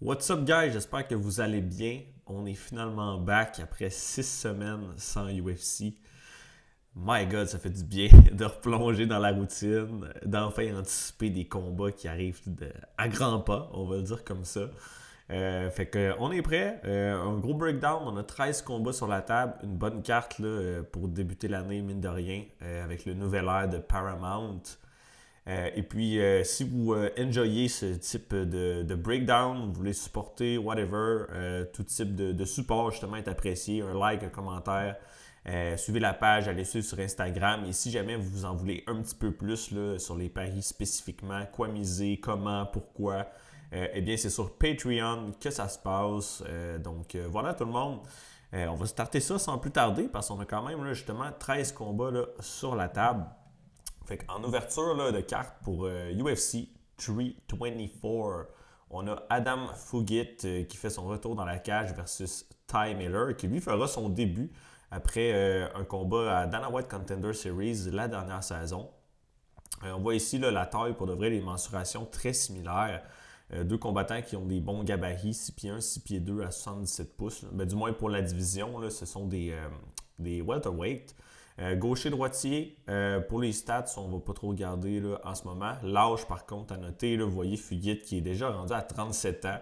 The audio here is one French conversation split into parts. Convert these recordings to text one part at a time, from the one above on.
What's up guys, j'espère que vous allez bien. On est finalement back après 6 semaines sans UFC. My God, ça fait du bien de replonger dans la routine, d'enfin anticiper des combats qui arrivent à grands pas, on va le dire comme ça. Fait que on est prêt. Un gros breakdown. On a 13 combats sur la table. Une bonne carte là, pour débuter l'année, mine de rien, avec le nouvel air de Paramount. Et puis, si vous enjoyez ce type de breakdown, vous voulez supporter, whatever, tout type de support justement est apprécié. Un like, un commentaire. Suivez la page, allez suivre sur Instagram. Et si jamais vous en voulez un petit peu plus là, sur les paris spécifiquement, quoi miser, comment, pourquoi, eh bien c'est sur Patreon que ça se passe. Donc voilà tout le monde. On va starter ça sans plus tarder parce qu'on a quand même là, justement 13 combats là, sur la table. Fait en ouverture là, de carte pour UFC 324, on a Adam Fugit qui fait son retour dans la cage versus Ty Miller qui lui fera son début après un combat à Dana White Contender Series la dernière saison. On voit ici là, la taille, pour de vrai, les mensurations très similaires. Deux combattants qui ont des bons gabarits, 6 pieds 1, 6 pieds 2 à 77 pouces. Ben, du moins pour la division, là, ce sont des welterweight. Gaucher-droitier, pour les stats, on ne va pas trop regarder là, en ce moment. L'âge, par contre, à noter, là, vous voyez Fugit qui est déjà rendu à 37 ans.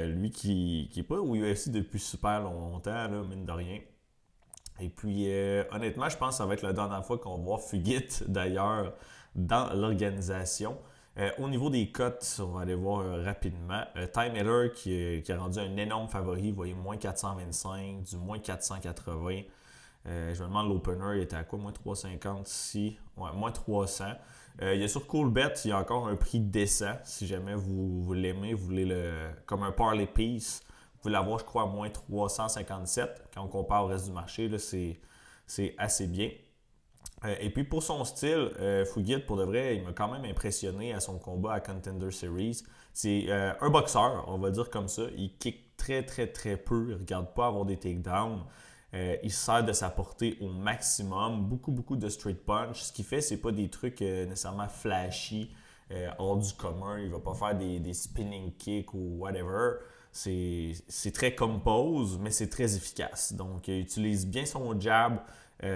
Lui qui n'est pas au UFC depuis super longtemps, là, mine de rien. Et puis, honnêtement, je pense que ça va être la dernière fois qu'on va voir Fugit, d'ailleurs, dans l'organisation. Au niveau des cotes, on va aller voir rapidement. Ty Miller qui a rendu un énorme favori, vous voyez, moins 425, du moins 480. Je me demande l'opener, il était à quoi? Moins 350 ici. Ouais, moins 300. Il y a sur Coolbet, il y a encore un prix décent. Si jamais vous l'aimez, vous voulez comme un parlay piece, vous pouvez l'avoir, je crois, à moins 357. Quand on compare au reste du marché, là, c'est assez bien. Et puis pour son style, Fugit, pour de vrai, il m'a quand même impressionné à son combat à Contender Series. C'est un boxeur, on va dire comme ça. Il kick très très très peu, il ne regarde pas avoir des takedowns. Il se sert de sa portée au maximum. Beaucoup, beaucoup de straight punch. Ce qu'il fait, c'est pas des trucs nécessairement flashy, hors du commun. Il va pas faire des spinning kicks ou whatever. C'est très compose, mais c'est très efficace. Donc, il utilise bien son jab,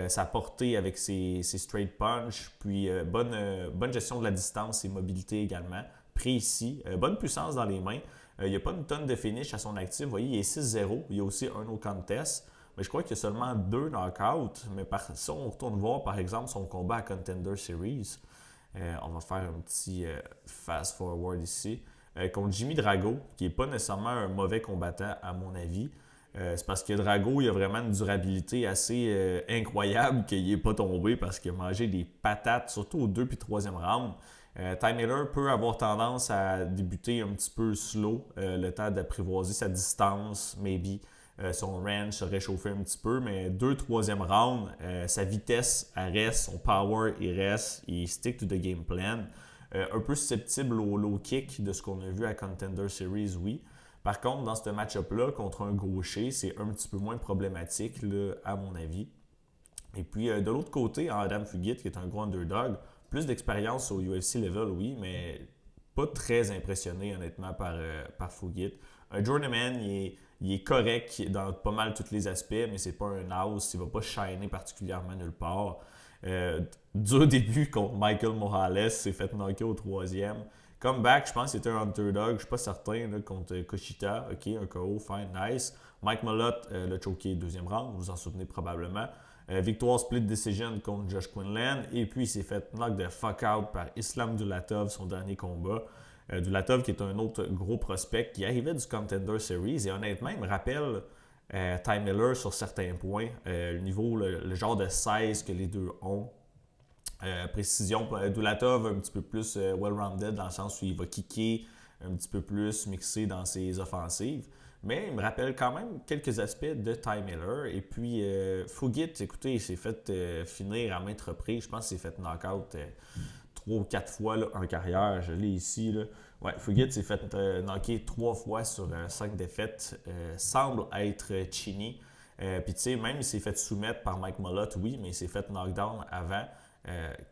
sa portée avec ses straight punch, puis bonne gestion de la distance et mobilité également. Précis, bonne puissance dans les mains. Il n'y a pas une tonne de finish à son actif. Vous voyez, il est 6-0. Il y a aussi un no contest. Mais je crois qu'il y a seulement 2 knockouts. Mais si on retourne voir, par exemple, son combat à Contender Series, on va faire un petit fast-forward ici, contre Jimmy Drago, qui n'est pas nécessairement un mauvais combattant, à mon avis. C'est parce que Drago, il a vraiment une durabilité assez incroyable qu'il n'est pas tombé parce qu'il a mangé des patates, surtout au 2 puis 3e round. Ty Miller peut avoir tendance à débuter un petit peu slow, le temps d'apprivoiser sa distance, maybe. Son range se réchauffer un petit peu, mais 2-3e round, sa vitesse, elle reste, son power, il reste, il stick to the game plan. Un peu susceptible au low kick de ce qu'on a vu à Contender Series, oui. Par contre, dans ce match-up-là, contre un gaucher, c'est un petit peu moins problématique, là, à mon avis. Et puis, de l'autre côté, Adam Fugit, qui est un gros underdog, plus d'expérience au UFC level, oui, mais pas très impressionné, honnêtement, par Fugit. Un journeyman, il est correct dans pas mal tous les aspects, mais c'est pas un house, il va pas shiner particulièrement nulle part. Dur début contre Michael Morales, s'est fait knocker au 3e. Comeback, je pense que c'était un underdog, je suis pas certain, là, contre Kushida. Ok, un KO, fine, nice. Mike Malott l'a choqué 2e round, vous vous en souvenez probablement. Victoire split decision contre Josh Quinlan. Et puis il s'est fait knock the fuck out par Islam Dulatov, son dernier combat. Dulatov qui est un autre gros prospect qui arrivait du Contender Series. Et honnêtement, il me rappelle Ty Miller sur certains points. Le niveau, le genre de 16 que les deux ont. Précision, Dulatov un petit peu plus well-rounded dans le sens où il va kicker un petit peu plus mixé dans ses offensives. Mais il me rappelle quand même quelques aspects de Ty Miller. Et puis, Fugit, écoutez, il s'est fait finir à maintes reprises. Je pense qu'il s'est fait knock-out 3 ou 4 fois là, en carrière. Je l'ai ici. Là. Ouais, Fugit s'est fait knocker 3 fois sur 5 défaites. Semble être Chini. Puis, tu sais, même il s'est fait soumettre par Mike Malott, oui, mais il s'est fait knockdown avant.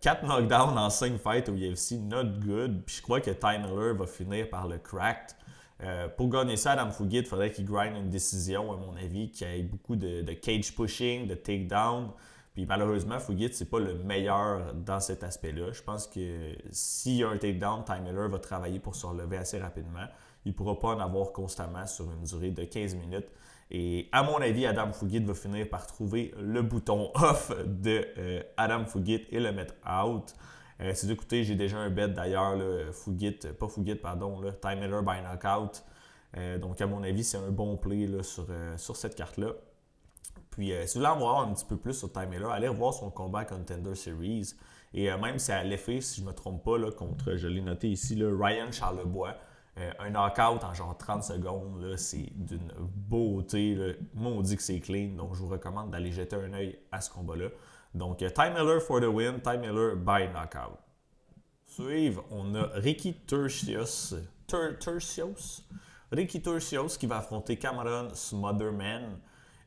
4 knockdowns en 5 fights au UFC, not good. Puis je crois que Ty Miller va finir par le cracked. Pour gagner ça, Adam Fugit, il faudrait qu'il grind une décision, à mon avis, qui ait beaucoup de cage pushing, de takedown. Puis malheureusement, Fugit, c'est pas le meilleur dans cet aspect-là. Je pense que s'il y a un takedown, Ty Miller va travailler pour se relever assez rapidement. Il ne pourra pas en avoir constamment sur une durée de 15 minutes. Et à mon avis, Adam Fugit va finir par trouver le bouton off de Adam Fugit et le mettre out. Si vous écoutez, j'ai déjà un bet d'ailleurs, Ty Miller by knockout. Donc à mon avis, c'est un bon play là, sur cette carte-là. Puis si vous voulez en voir un petit peu plus sur Ty Miller, allez revoir son combat à Contender Series. Et même c'est à l'effet, si je ne me trompe pas, là, contre, je l'ai noté ici, là, Ryan Charlebois. Un knockout en genre 30 secondes, là, c'est d'une beauté. Là. Moi, on dit que c'est clean, donc je vous recommande d'aller jeter un œil à ce combat-là. Donc, Ty Miller for the win, Ty Miller by knockout. Suivre, on a Ricky Turcios. Ricky Turcios qui va affronter Cameron Smotherman.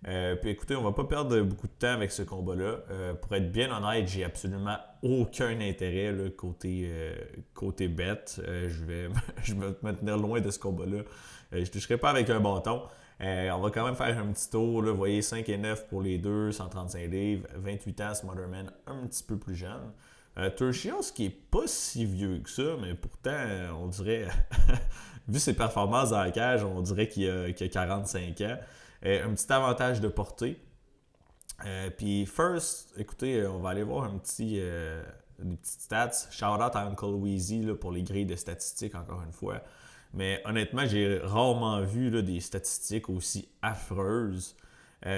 Puis écoutez, on va pas perdre beaucoup de temps avec ce combat-là. Pour être bien honnête, j'ai absolument aucun intérêt là, côté bet. Je vais me tenir loin de ce combat-là. Je ne toucherai pas avec un bâton. On va quand même faire un petit tour. Là. Vous voyez, 5 et 9 pour les deux, 135 livres, 28 ans, Smotherman un petit peu plus jeune. Turcios qui est pas si vieux que ça, mais pourtant, on dirait, vu ses performances dans la cage, on dirait qu'il a 45 ans. Un petit avantage de portée. Puis first, écoutez, on va aller voir des petites stats. Shout out à Uncle Weezy là, pour les grilles de statistiques, encore une fois. Mais honnêtement, j'ai rarement vu là, des statistiques aussi affreuses.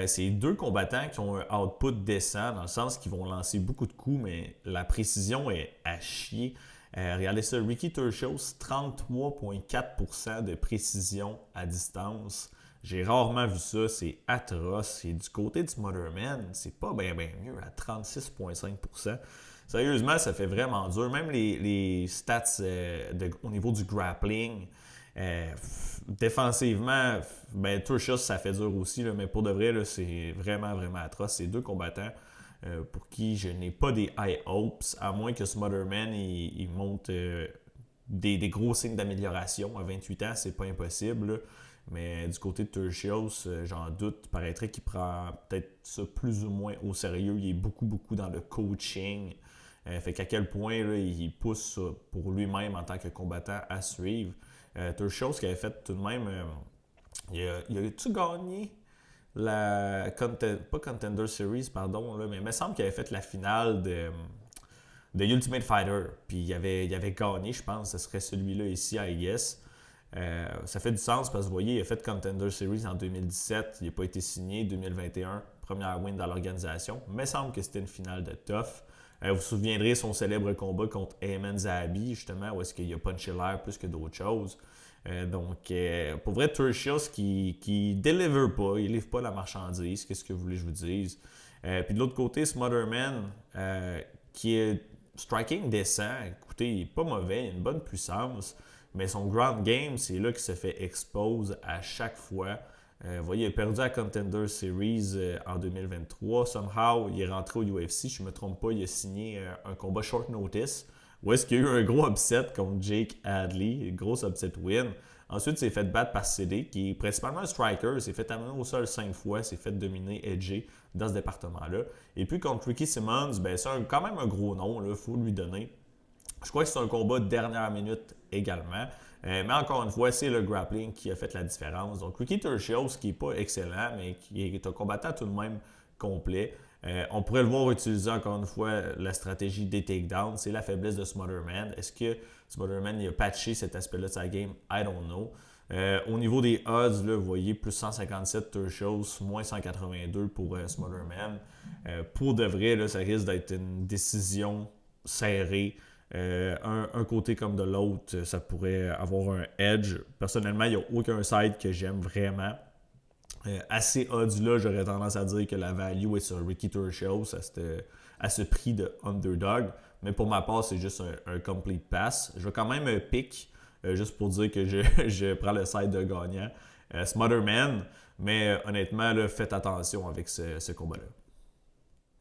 C'est deux combattants qui ont un output décent, dans le sens qu'ils vont lancer beaucoup de coups, mais la précision est à chier. Regardez ça, Ricky Turcios, 33,4% de précision à distance. J'ai rarement vu ça, c'est atroce. Et du côté du Smotherman, c'est pas bien mieux, à 36,5%. Sérieusement, ça fait vraiment dur. Même les stats au niveau du grappling, défensivement, Turcios, ça fait dur aussi, là, mais pour de vrai, là, c'est vraiment, vraiment atroce. C'est deux combattants pour qui je n'ai pas des high hopes, à moins que Smotherman il monte des gros signes d'amélioration. À 28 ans, c'est pas impossible, là. Mais du côté de Turcios, j'en doute. Il paraîtrait qu'il prend peut-être ça plus ou moins au sérieux. Il est beaucoup, beaucoup dans le coaching. Fait qu'à quel point là, il pousse ça pour lui-même en tant que combattant à suivre. Turcios qui avait fait tout de même... il a-tu gagné pas Contender Series, pardon, là, mais il me semble qu'il avait fait la finale de Ultimate Fighter. Puis il avait gagné, je pense. Ce serait celui-là ici, I guess. Ça fait du sens parce que vous voyez, il a fait Contender Series en 2017, il n'a pas été signé. 2021, première win dans l'organisation. Mais il semble que c'était une finale de tough. Vous vous souviendrez son célèbre combat contre Ayman Zahabi, justement, où est-ce qu'il a punché l'air plus que d'autres choses. Donc, pour vrai, Turcios qui deliver pas, il livre pas la marchandise, qu'est-ce que vous voulez que je vous dise. Puis de l'autre côté, Smotherman, qui est striking décent, écoutez, il n'est pas mauvais, il a une bonne puissance. Mais son ground game, c'est là qu'il se fait expose à chaque fois. Vous voyez, il a perdu à Contender Series en 2023. Somehow, il est rentré au UFC. Je ne me trompe pas, il a signé un combat short notice. Où est-ce qu'il y a eu un gros upset contre Jake Hadley, gros upset win. Ensuite, il s'est fait battre par CD, qui est principalement un striker. Il s'est fait amener au sol 5 fois, s'est fait dominer, edger dans ce département-là. Et puis contre Ricky Simmons, c'est quand même un gros nom, il faut lui donner. Je crois que c'est un combat de dernière minute également. Mais encore une fois, c'est le grappling qui a fait la différence. Donc, Ricky Turcios, qui n'est pas excellent, mais qui est un combattant tout de même complet. On pourrait le voir utiliser encore une fois la stratégie des takedowns. C'est la faiblesse de Smotherman. Est-ce que Smotherman a patché cet aspect-là de sa game? I don't know. Au niveau des odds, là, vous voyez, plus 157 Turcios, moins 182 pour Smotherman. Pour de vrai, là, ça risque d'être une décision serrée. Un côté comme de l'autre, ça pourrait avoir un edge. Personnellement, il n'y a aucun side que j'aime vraiment. À ces odds-là, j'aurais tendance à dire que la value est sur Ricky Turcios à ce prix de underdog. Mais pour ma part, c'est juste un complete pass. Je vais quand même pick, juste pour dire que je prends le side de gagnant. Smotherman, mais honnêtement, là, faites attention avec ce combat-là.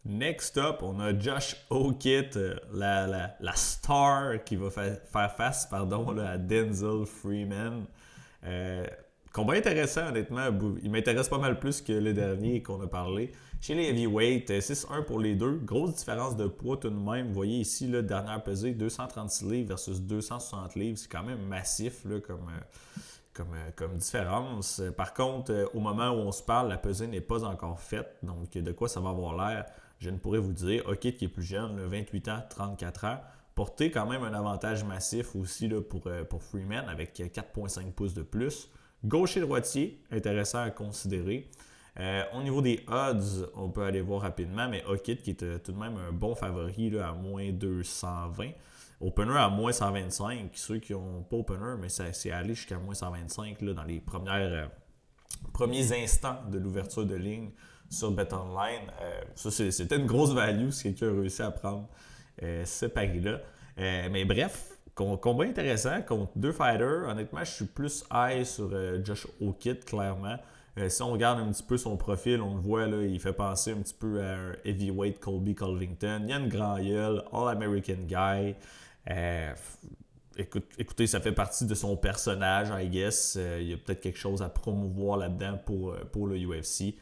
Next up, on a Josh O'Kitt, la star qui va faire face là, à Denzel Freeman. Combat intéressant, honnêtement. Il m'intéresse pas mal plus que le dernier qu'on a parlé. Chez les heavyweights, 6-1 pour les deux. Grosse différence de poids tout de même. Vous voyez ici, là, dernière pesée, 236 livres versus 260 livres. C'est quand même massif là, comme différence. Par contre, au moment où on se parle, la pesée n'est pas encore faite. Donc, de quoi ça va avoir l'air, je ne pourrais vous dire. Okit qui est plus jeune, 28 ans, 34 ans. Porter quand même un avantage massif aussi là, pour Freeman avec 4,5 pouces de plus. Gaucher-droitier, intéressant à considérer. Au niveau des odds, on peut aller voir rapidement, mais Okit qui est tout de même un bon favori là, à moins 220. Opener à moins 125. Ceux qui n'ont pas opener, mais c'est allé jusqu'à moins 125 là, dans les premiers instants de l'ouverture de ligne sur BetOnline. Ça, c'était une grosse value si quelqu'un a réussi à prendre ce pari-là. Mais bref, combat intéressant contre deux fighters. Honnêtement, je suis plus high sur Josh Okit, clairement. Si on regarde un petit peu son profil, on le voit, là, il fait penser un petit peu à un heavyweight Colby Covington. Il a une grand gueule, All-American guy. Écoutez, ça fait partie de son personnage, I guess. Il y a peut-être quelque chose à promouvoir là-dedans pour le UFC.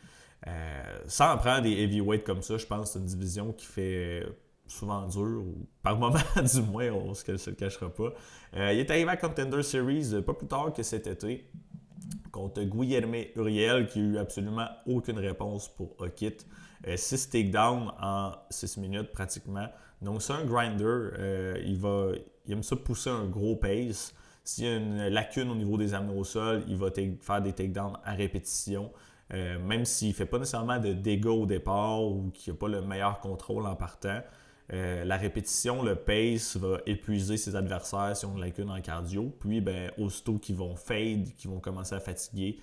Ça en prend des heavyweights comme ça, je pense que c'est une division qui fait souvent dur, ou par moment du moins, on ne se le cachera pas. Il est arrivé à Contender Series pas plus tard que cet été contre Guilherme Uriel qui n'a eu absolument aucune réponse pour Okit. 6 takedowns en 6 minutes pratiquement. Donc c'est un grinder. Il aime ça pousser un gros pace. S'il y a une lacune au niveau des amenés au sol, il va faire des takedowns à répétition. Même s'il ne fait pas nécessairement de dégâts au départ ou qu'il n'a pas le meilleur contrôle en partant, la répétition, le pace va épuiser ses adversaires si on a une lacune en cardio. Puis, aussitôt qu'ils vont fade, qu'ils vont commencer à fatiguer,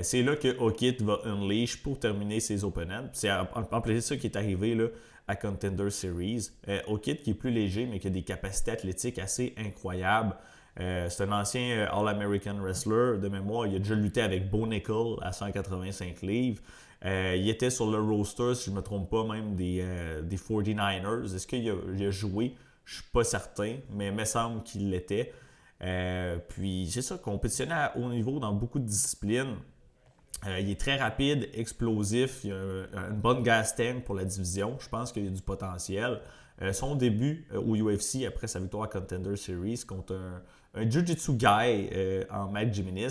c'est là que Okit va unleash pour terminer ses opponents. C'est en plus ça qui est arrivé là, à Contender Series. Okit qui est plus léger, mais qui a des capacités athlétiques assez incroyables. C'est un ancien All-American wrestler de mémoire. Il a déjà lutté avec Bo Nickel à 185 livres. Il était sur le roster, si je ne me trompe pas, même des 49ers. Est-ce qu'il a joué? Je ne suis pas certain, mais il me semble qu'il l'était. Puis c'est ça, compétitionné à haut niveau dans beaucoup de disciplines. Il est très rapide, explosif, il a une bonne gas tank pour la division. Je pense qu'il y a du potentiel. Son début au UFC, après sa victoire à Contender Series contre un Jiu-Jitsu guy en Matt Jimenez,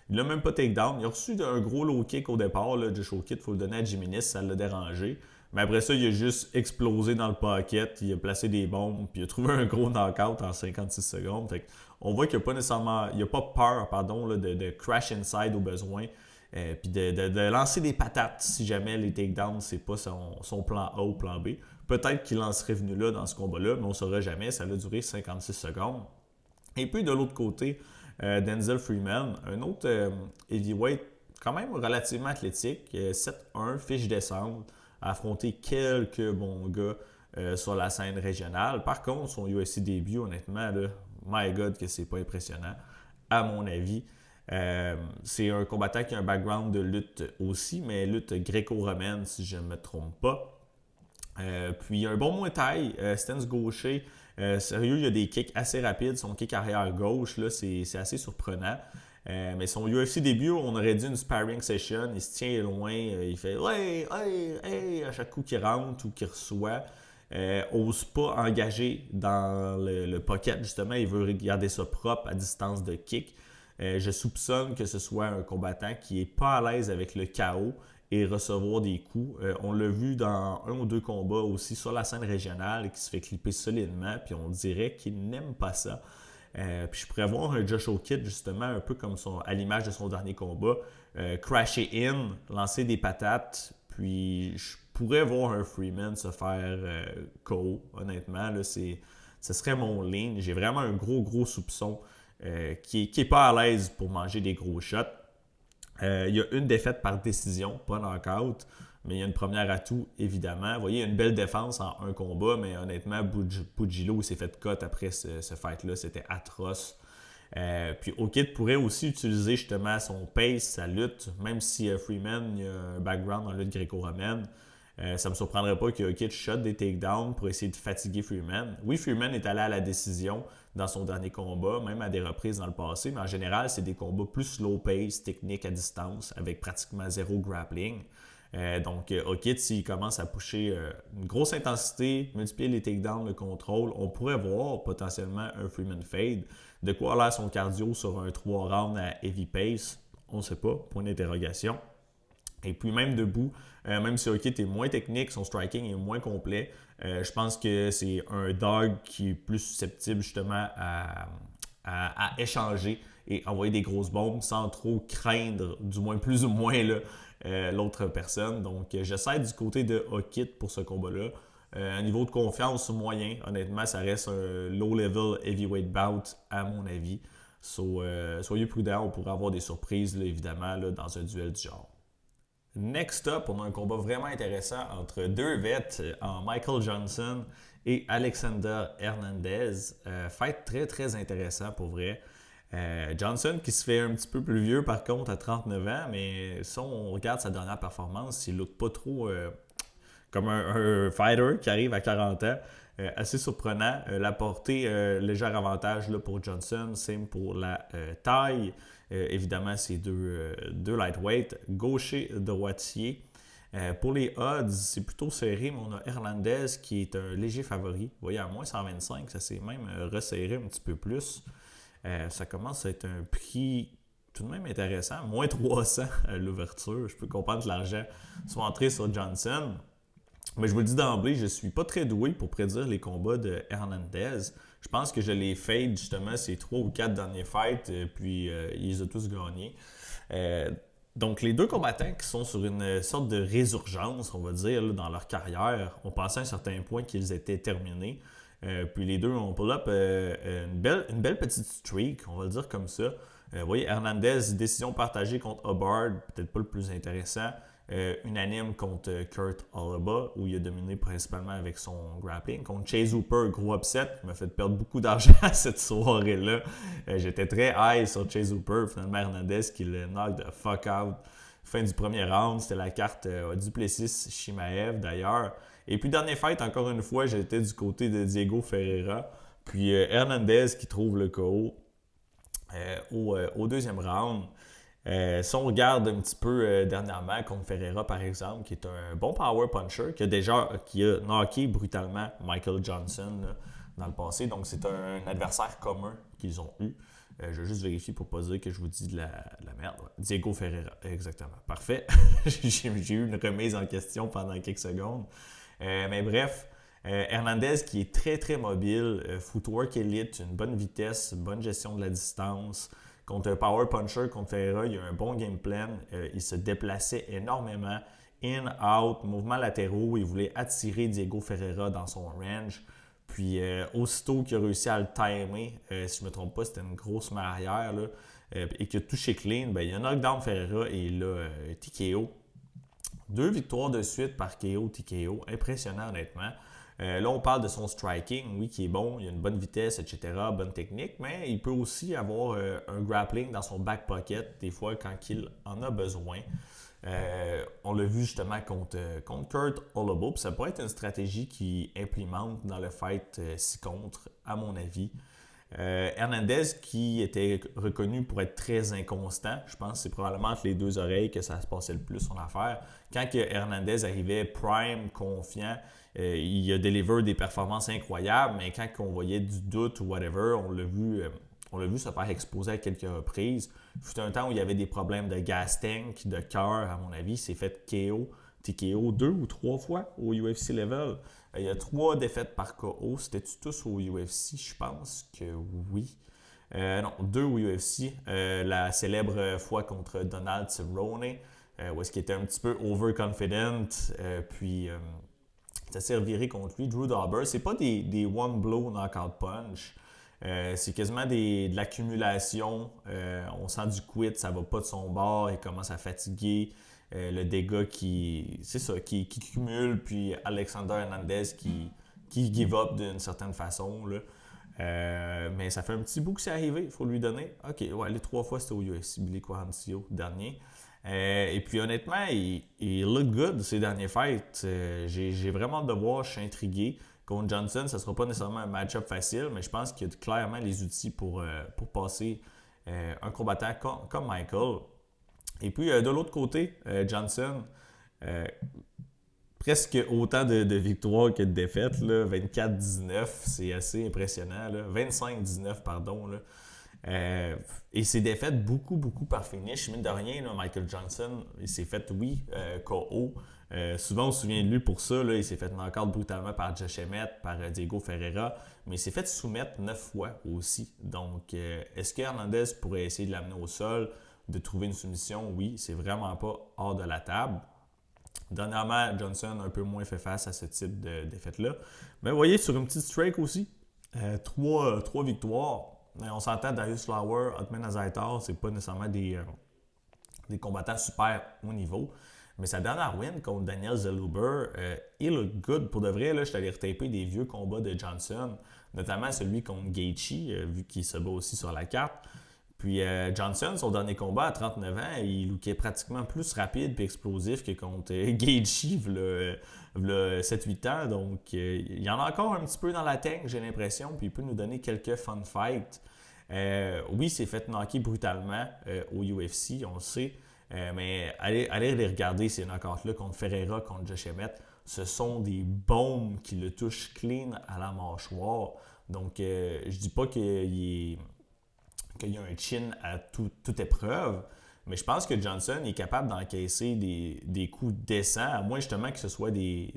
il n'a même pas takedown. Il a reçu un gros low kick au départ, là, Josh Okit, il faut le donner à Jimenez, ça l'a dérangé. Mais après ça, il a juste explosé dans le pocket, il a placé des bombes, puis il a trouvé un gros knockout en 56 secondes. Fait on voit qu'il n'a pas peur là, de crash inside au besoin. Puis de lancer des patates si jamais les takedowns, c'est pas son plan A ou plan B. Peut-être qu'il en serait venu là dans ce combat-là, mais on ne saura jamais. Ça a duré 56 secondes. Et puis de l'autre côté, Denzel Freeman, un autre heavyweight quand même relativement athlétique, 7-1, fiche descente, a affronté quelques bons gars sur la scène régionale. Par contre, son UFC début, honnêtement, là, my God que c'est pas impressionnant, à mon avis. C'est un combattant qui a un background de lutte aussi, mais lutte gréco-romaine, si je ne me trompe pas. Puis un bon Muay Thai, stance gaucher. Sérieux, il y a des kicks assez rapides. Son kick arrière gauche, là, c'est assez surprenant. Mais son UFC début, on aurait dit une sparring session. Il se tient loin, il fait hey, hey, hey à chaque coup qu'il rentre ou qu'il reçoit. Ose pas engager dans le pocket, justement. Il veut garder ça propre à distance de kick. Je soupçonne que ce soit un combattant qui n'est pas à l'aise avec le chaos et recevoir des coups. On l'a vu dans un ou deux combats aussi sur la scène régionale qui se fait clipper solidement, puis on dirait qu'il n'aime pas ça. Puis je pourrais voir un Josh Okit justement un peu comme à l'image de son dernier combat, crasher in, lancer des patates, puis je pourrais voir un Freeman se faire KO, honnêtement. Là, ce serait mon ligne. J'ai vraiment un gros soupçon qui n'est pas à l'aise pour manger des gros shots. Il y a une défaite par décision, pas knockout, mais il y a une première atout, évidemment. Vous voyez, il y a une belle défense en un combat, mais honnêtement, Pugilo s'est fait cut après ce fight-là. C'était atroce. Puis Okit pourrait aussi utiliser justement son pace, sa lutte, même si Freeman il a un background en lutte gréco-romaine. Ça me surprendrait pas que Jokic shot des takedowns pour essayer de fatiguer Freeman. Oui, Freeman est allé à la décision dans son dernier combat, même à des reprises dans le passé, mais en général, c'est des combats plus slow pace, technique à distance, avec pratiquement zéro grappling. Donc, Jokic, s'il commence à pusher une grosse intensité, multiplier les takedowns, le contrôle, on pourrait voir potentiellement un Freeman fade. De quoi a l'air son cardio sur un 3 rounds à heavy pace? On ne sait pas, point d'interrogation. Et puis même debout, même si Jokic est moins technique, son striking est moins complet, je pense que c'est un dog qui est plus susceptible justement à échanger et envoyer des grosses bombes sans trop craindre, du moins plus ou moins l'autre personne. Donc j'essaie du côté de Jokic pour ce combat-là. Un niveau de confiance moyen, honnêtement, ça reste un low-level heavyweight bout à mon avis. Soyez prudents, on pourrait avoir des surprises là, évidemment là, dans un duel du genre. Next up, on a un combat vraiment intéressant entre deux vets en Michael Johnson et Alexander Hernandez. Fight très très intéressant pour vrai. Johnson qui se fait un petit peu plus vieux par contre à 39 ans, mais si on regarde sa dernière performance, il ne look pas trop comme un fighter qui arrive à 40 ans. Assez surprenant. La portée, léger avantage là, pour Johnson, same pour la taille. Évidemment, c'est deux lightweight, gaucher, droitier. Pour les odds, c'est plutôt serré, mais on a Hernandez qui est un léger favori. Vous voyez, à moins 125, ça s'est même resserré un petit peu plus. Ça commence à être un prix tout de même intéressant. Moins 300 à l'ouverture. Je peux comprendre que l'argent soit entré sur Johnson. Mais je vous le dis d'emblée, je ne suis pas très doué pour prédire les combats de Hernandez. Je pense que je les fade justement ces 3 ou 4 derniers fights, puis il les a tous gagnés. Donc les deux combattants qui sont sur une sorte de résurgence, on va dire, là, dans leur carrière, on pensait à un certain point qu'ils étaient terminés. Puis les deux ont pull up une belle petite streak, on va le dire comme ça. Vous voyez, Hernandez, décision partagée contre Hubbard, peut-être pas le plus intéressant. Unanime contre Kurt Alaba, où il a dominé principalement avec son grappling. Contre Chase Hooper, gros upset, qui m'a fait perdre beaucoup d'argent cette soirée-là. J'étais très high sur Chase Hooper. Finalement, Hernandez qui le knock the fuck out. Fin du premier round, c'était la carte Duplessis Chimaev d'ailleurs. Et puis, dernier fight, encore une fois, j'étais du côté de Diego Ferreira. Puis Hernandez qui trouve le KO au deuxième round. Si on regarde un petit peu dernièrement contre Ferreira, par exemple, qui est un bon power puncher, qui a knocké brutalement Michael Johnson là, dans le passé. Donc, c'est un adversaire commun qu'ils ont eu. Je vais juste vérifier pour ne pas dire que je vous dis de la merde. Diego Ferreira, exactement. Parfait. J'ai eu une remise en question pendant quelques secondes. Mais bref, Hernandez qui est très très mobile, footwork elite, une bonne vitesse, une bonne gestion de la distance. Contre un power puncher, contre Ferreira, il y a un bon game plan. Il se déplaçait énormément. In, out, mouvements latéraux. Il voulait attirer Diego Ferreira dans son range. Puis, aussitôt qu'il a réussi à le timer, si je ne me trompe pas, c'était une grosse main arrière, là, et qu'il a touché clean, ben, il a knockdown Ferreira et il a TKO. 2 victoires de suite par KO, TKO. Impressionnant, honnêtement. Là, on parle de son striking, oui, qui est bon, il a une bonne vitesse, etc., bonne technique, mais il peut aussi avoir un grappling dans son back pocket, des fois, quand il en a besoin. On l'a vu justement contre Kurt Alaba, puis ça pourrait être une stratégie qu'il implémente dans le fight 6 contre, à mon avis. Hernandez qui était reconnu pour être très inconstant. Je pense que c'est probablement entre les deux oreilles que ça se passait le plus son affaire. Quand Hernandez arrivait prime, confiant, il a délivré des performances incroyables, mais quand on voyait du doute ou whatever, on l'a vu se faire exposer à quelques reprises. Il fut un temps où il y avait des problèmes de gas tank, de cœur, à mon avis. Il s'est fait TKO 2 ou 3 fois au UFC level. Il y a 3 défaites par KO. C'était-tu tous au UFC? Je pense que oui. Non, 2 au UFC. La célèbre fois contre Donald Cerrone, où est-ce qu'il était un petit peu overconfident. Puis, ça s'est reviré contre lui. Drew Dober, c'est pas des one-blow knockout punch. C'est quasiment de l'accumulation. On sent du quit, ça va pas de son bord, il commence à fatiguer. Le dégât qui cumule, puis Alexander Hernandez qui give up d'une certaine façon. Là. Mais ça fait un petit bout que c'est arrivé, il faut lui donner. Ok, ouais, les 3 fois c'était au UFC, Billy Quarantillo, dernier. Et puis honnêtement, il look good ces derniers fights. J'ai vraiment hâte de voir, je suis intrigué. Contre Johnson, ça ne sera pas nécessairement un match-up facile, mais je pense qu'il a clairement les outils pour passer un combattant comme Michael. Et puis de l'autre côté, Johnson, euh, presque autant de victoires que de défaites. Là. 24-19, c'est assez impressionnant. Là. 25-19, pardon. Là. Et ses défaites beaucoup par finish. Mine de rien, là, Michael Johnson, il s'est fait, oui, KO. Souvent, on se souvient de lui pour ça. Là, il s'est fait knock-out brutalement par Josh Emmett, par Diego Ferreira. Mais il s'est fait soumettre 9 fois aussi. Donc, est-ce que Hernandez pourrait essayer de l'amener au sol, de trouver une soumission? Oui, c'est vraiment pas hors de la table. Dernièrement, Johnson a un peu moins fait face à ce type de défaite-là. Mais vous voyez, sur une petite streak aussi, trois victoires. On s'entend Darius Flower, Otman Azaitar, c'est pas nécessairement des combattants super haut niveau. Mais sa dernière win contre Daniel Zellhuber, il look good. Pour de vrai, là, je suis allé retaper des vieux combats de Johnson, notamment celui contre Gaethje, vu qu'il se bat aussi sur la carte. Puis Johnson, son dernier combat à 39 ans, il lookait pratiquement plus rapide et explosif que contre Gaethje, il y a 7-8 ans. Donc, il y en a encore un petit peu dans la tank, j'ai l'impression, puis il peut nous donner quelques fun fights. Oui, il s'est fait knocker brutalement au UFC, on le sait. Mais allez les regarder, ces knockouts-là contre Ferreira, contre Josh Emmett. Ce sont des bombes qui le touchent clean à la mâchoire. Donc, je dis pas qu'il y a un chin à toute épreuve, mais je pense que Johnson est capable d'encaisser des coups décents, à moins justement que ce soit des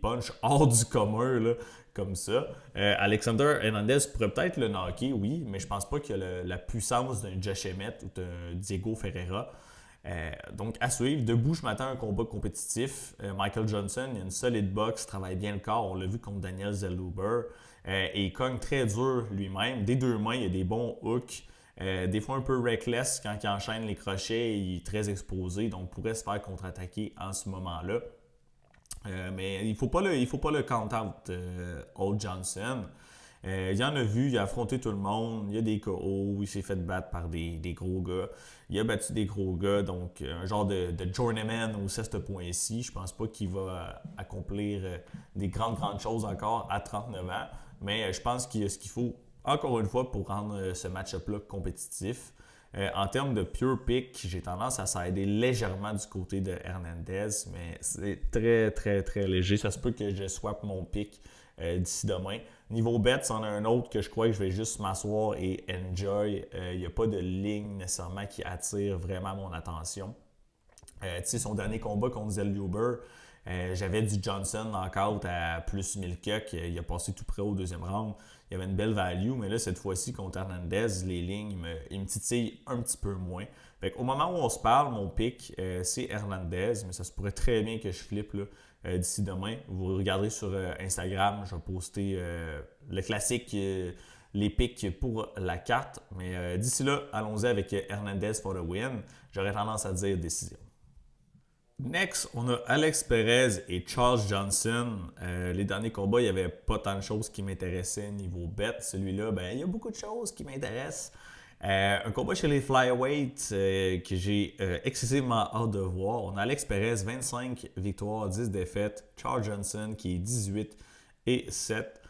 punches hors du commun, là, comme ça. Alexander Hernandez pourrait peut-être le knocker, oui, mais je pense pas qu'il a la puissance d'un Josh Emmett ou d'un Diego Ferreira. Donc, à suivre. Debout, je m'attends à un combat compétitif. Michael Johnson, il a une solide boxe, travaille bien le corps. On l'a vu contre Daniel Zellhuber. Et il cogne très dur lui-même. Des deux mains, il a des bons hooks. Des fois un peu reckless quand il enchaîne les crochets, il est très exposé, donc pourrait se faire contre-attaquer en ce moment-là. Mais il ne faut pas le count-out, Old Johnson. Il en a vu, il a affronté tout le monde, il y a des KO, il s'est fait battre par des gros gars. Il a battu des gros gars, donc un genre de journeyman aussi à ce point-ci. Je pense pas qu'il va accomplir des grandes choses encore à 39 ans, mais je pense qu'il y a ce qu'il faut, encore une fois, pour rendre ce match-up-là compétitif. En termes de pure pick, j'ai tendance à s'aider légèrement du côté de Hernandez, mais c'est très léger. Ça se peut que je swap mon pick d'ici demain. Niveau bet, c'en a un autre que je crois que je vais juste m'asseoir et enjoy. Il n'y a pas de ligne nécessairement qui attire vraiment mon attention. Son dernier combat contre Zellhuber, j'avais du Johnson knockout à plus 1000 cucks. Il a passé tout près au deuxième round. Il y avait une belle value, mais là, cette fois-ci, contre Hernandez, les lignes, ils me titillent un petit peu moins. Au moment où on se parle, mon pick, c'est Hernandez, mais ça se pourrait très bien que je flippe là, d'ici demain. Vous regarderez sur Instagram, je vais poster le classique, les picks pour la carte. Mais d'ici là, allons-y avec Hernandez for the win. J'aurais tendance à dire décision. Next, on a Alex Perez et Charles Johnson. Les derniers combats, il n'y avait pas tant de choses qui m'intéressaient niveau bet. Celui-là, il y a beaucoup de choses qui m'intéressent. Un combat chez les flyweights que j'ai excessivement hâte de voir. On a Alex Perez, 25 victoires, 10 défaites. Charles Johnson qui est 18 et 7.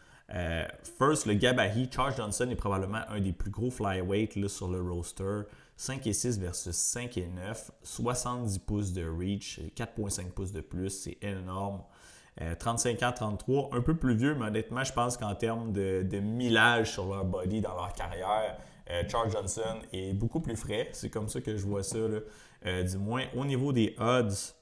First, le gabarit. Charles Johnson est probablement un des plus gros flyweights là, sur le roster. 5 et 6 versus 5 et 9. 70 pouces de reach, 4,5 pouces de plus, c'est énorme. 35 ans, 33, un peu plus vieux, mais honnêtement, je pense qu'en termes de millage sur leur body dans leur carrière, Charles Johnson est beaucoup plus frais. C'est comme ça que je vois ça, là. Du moins, au niveau des odds,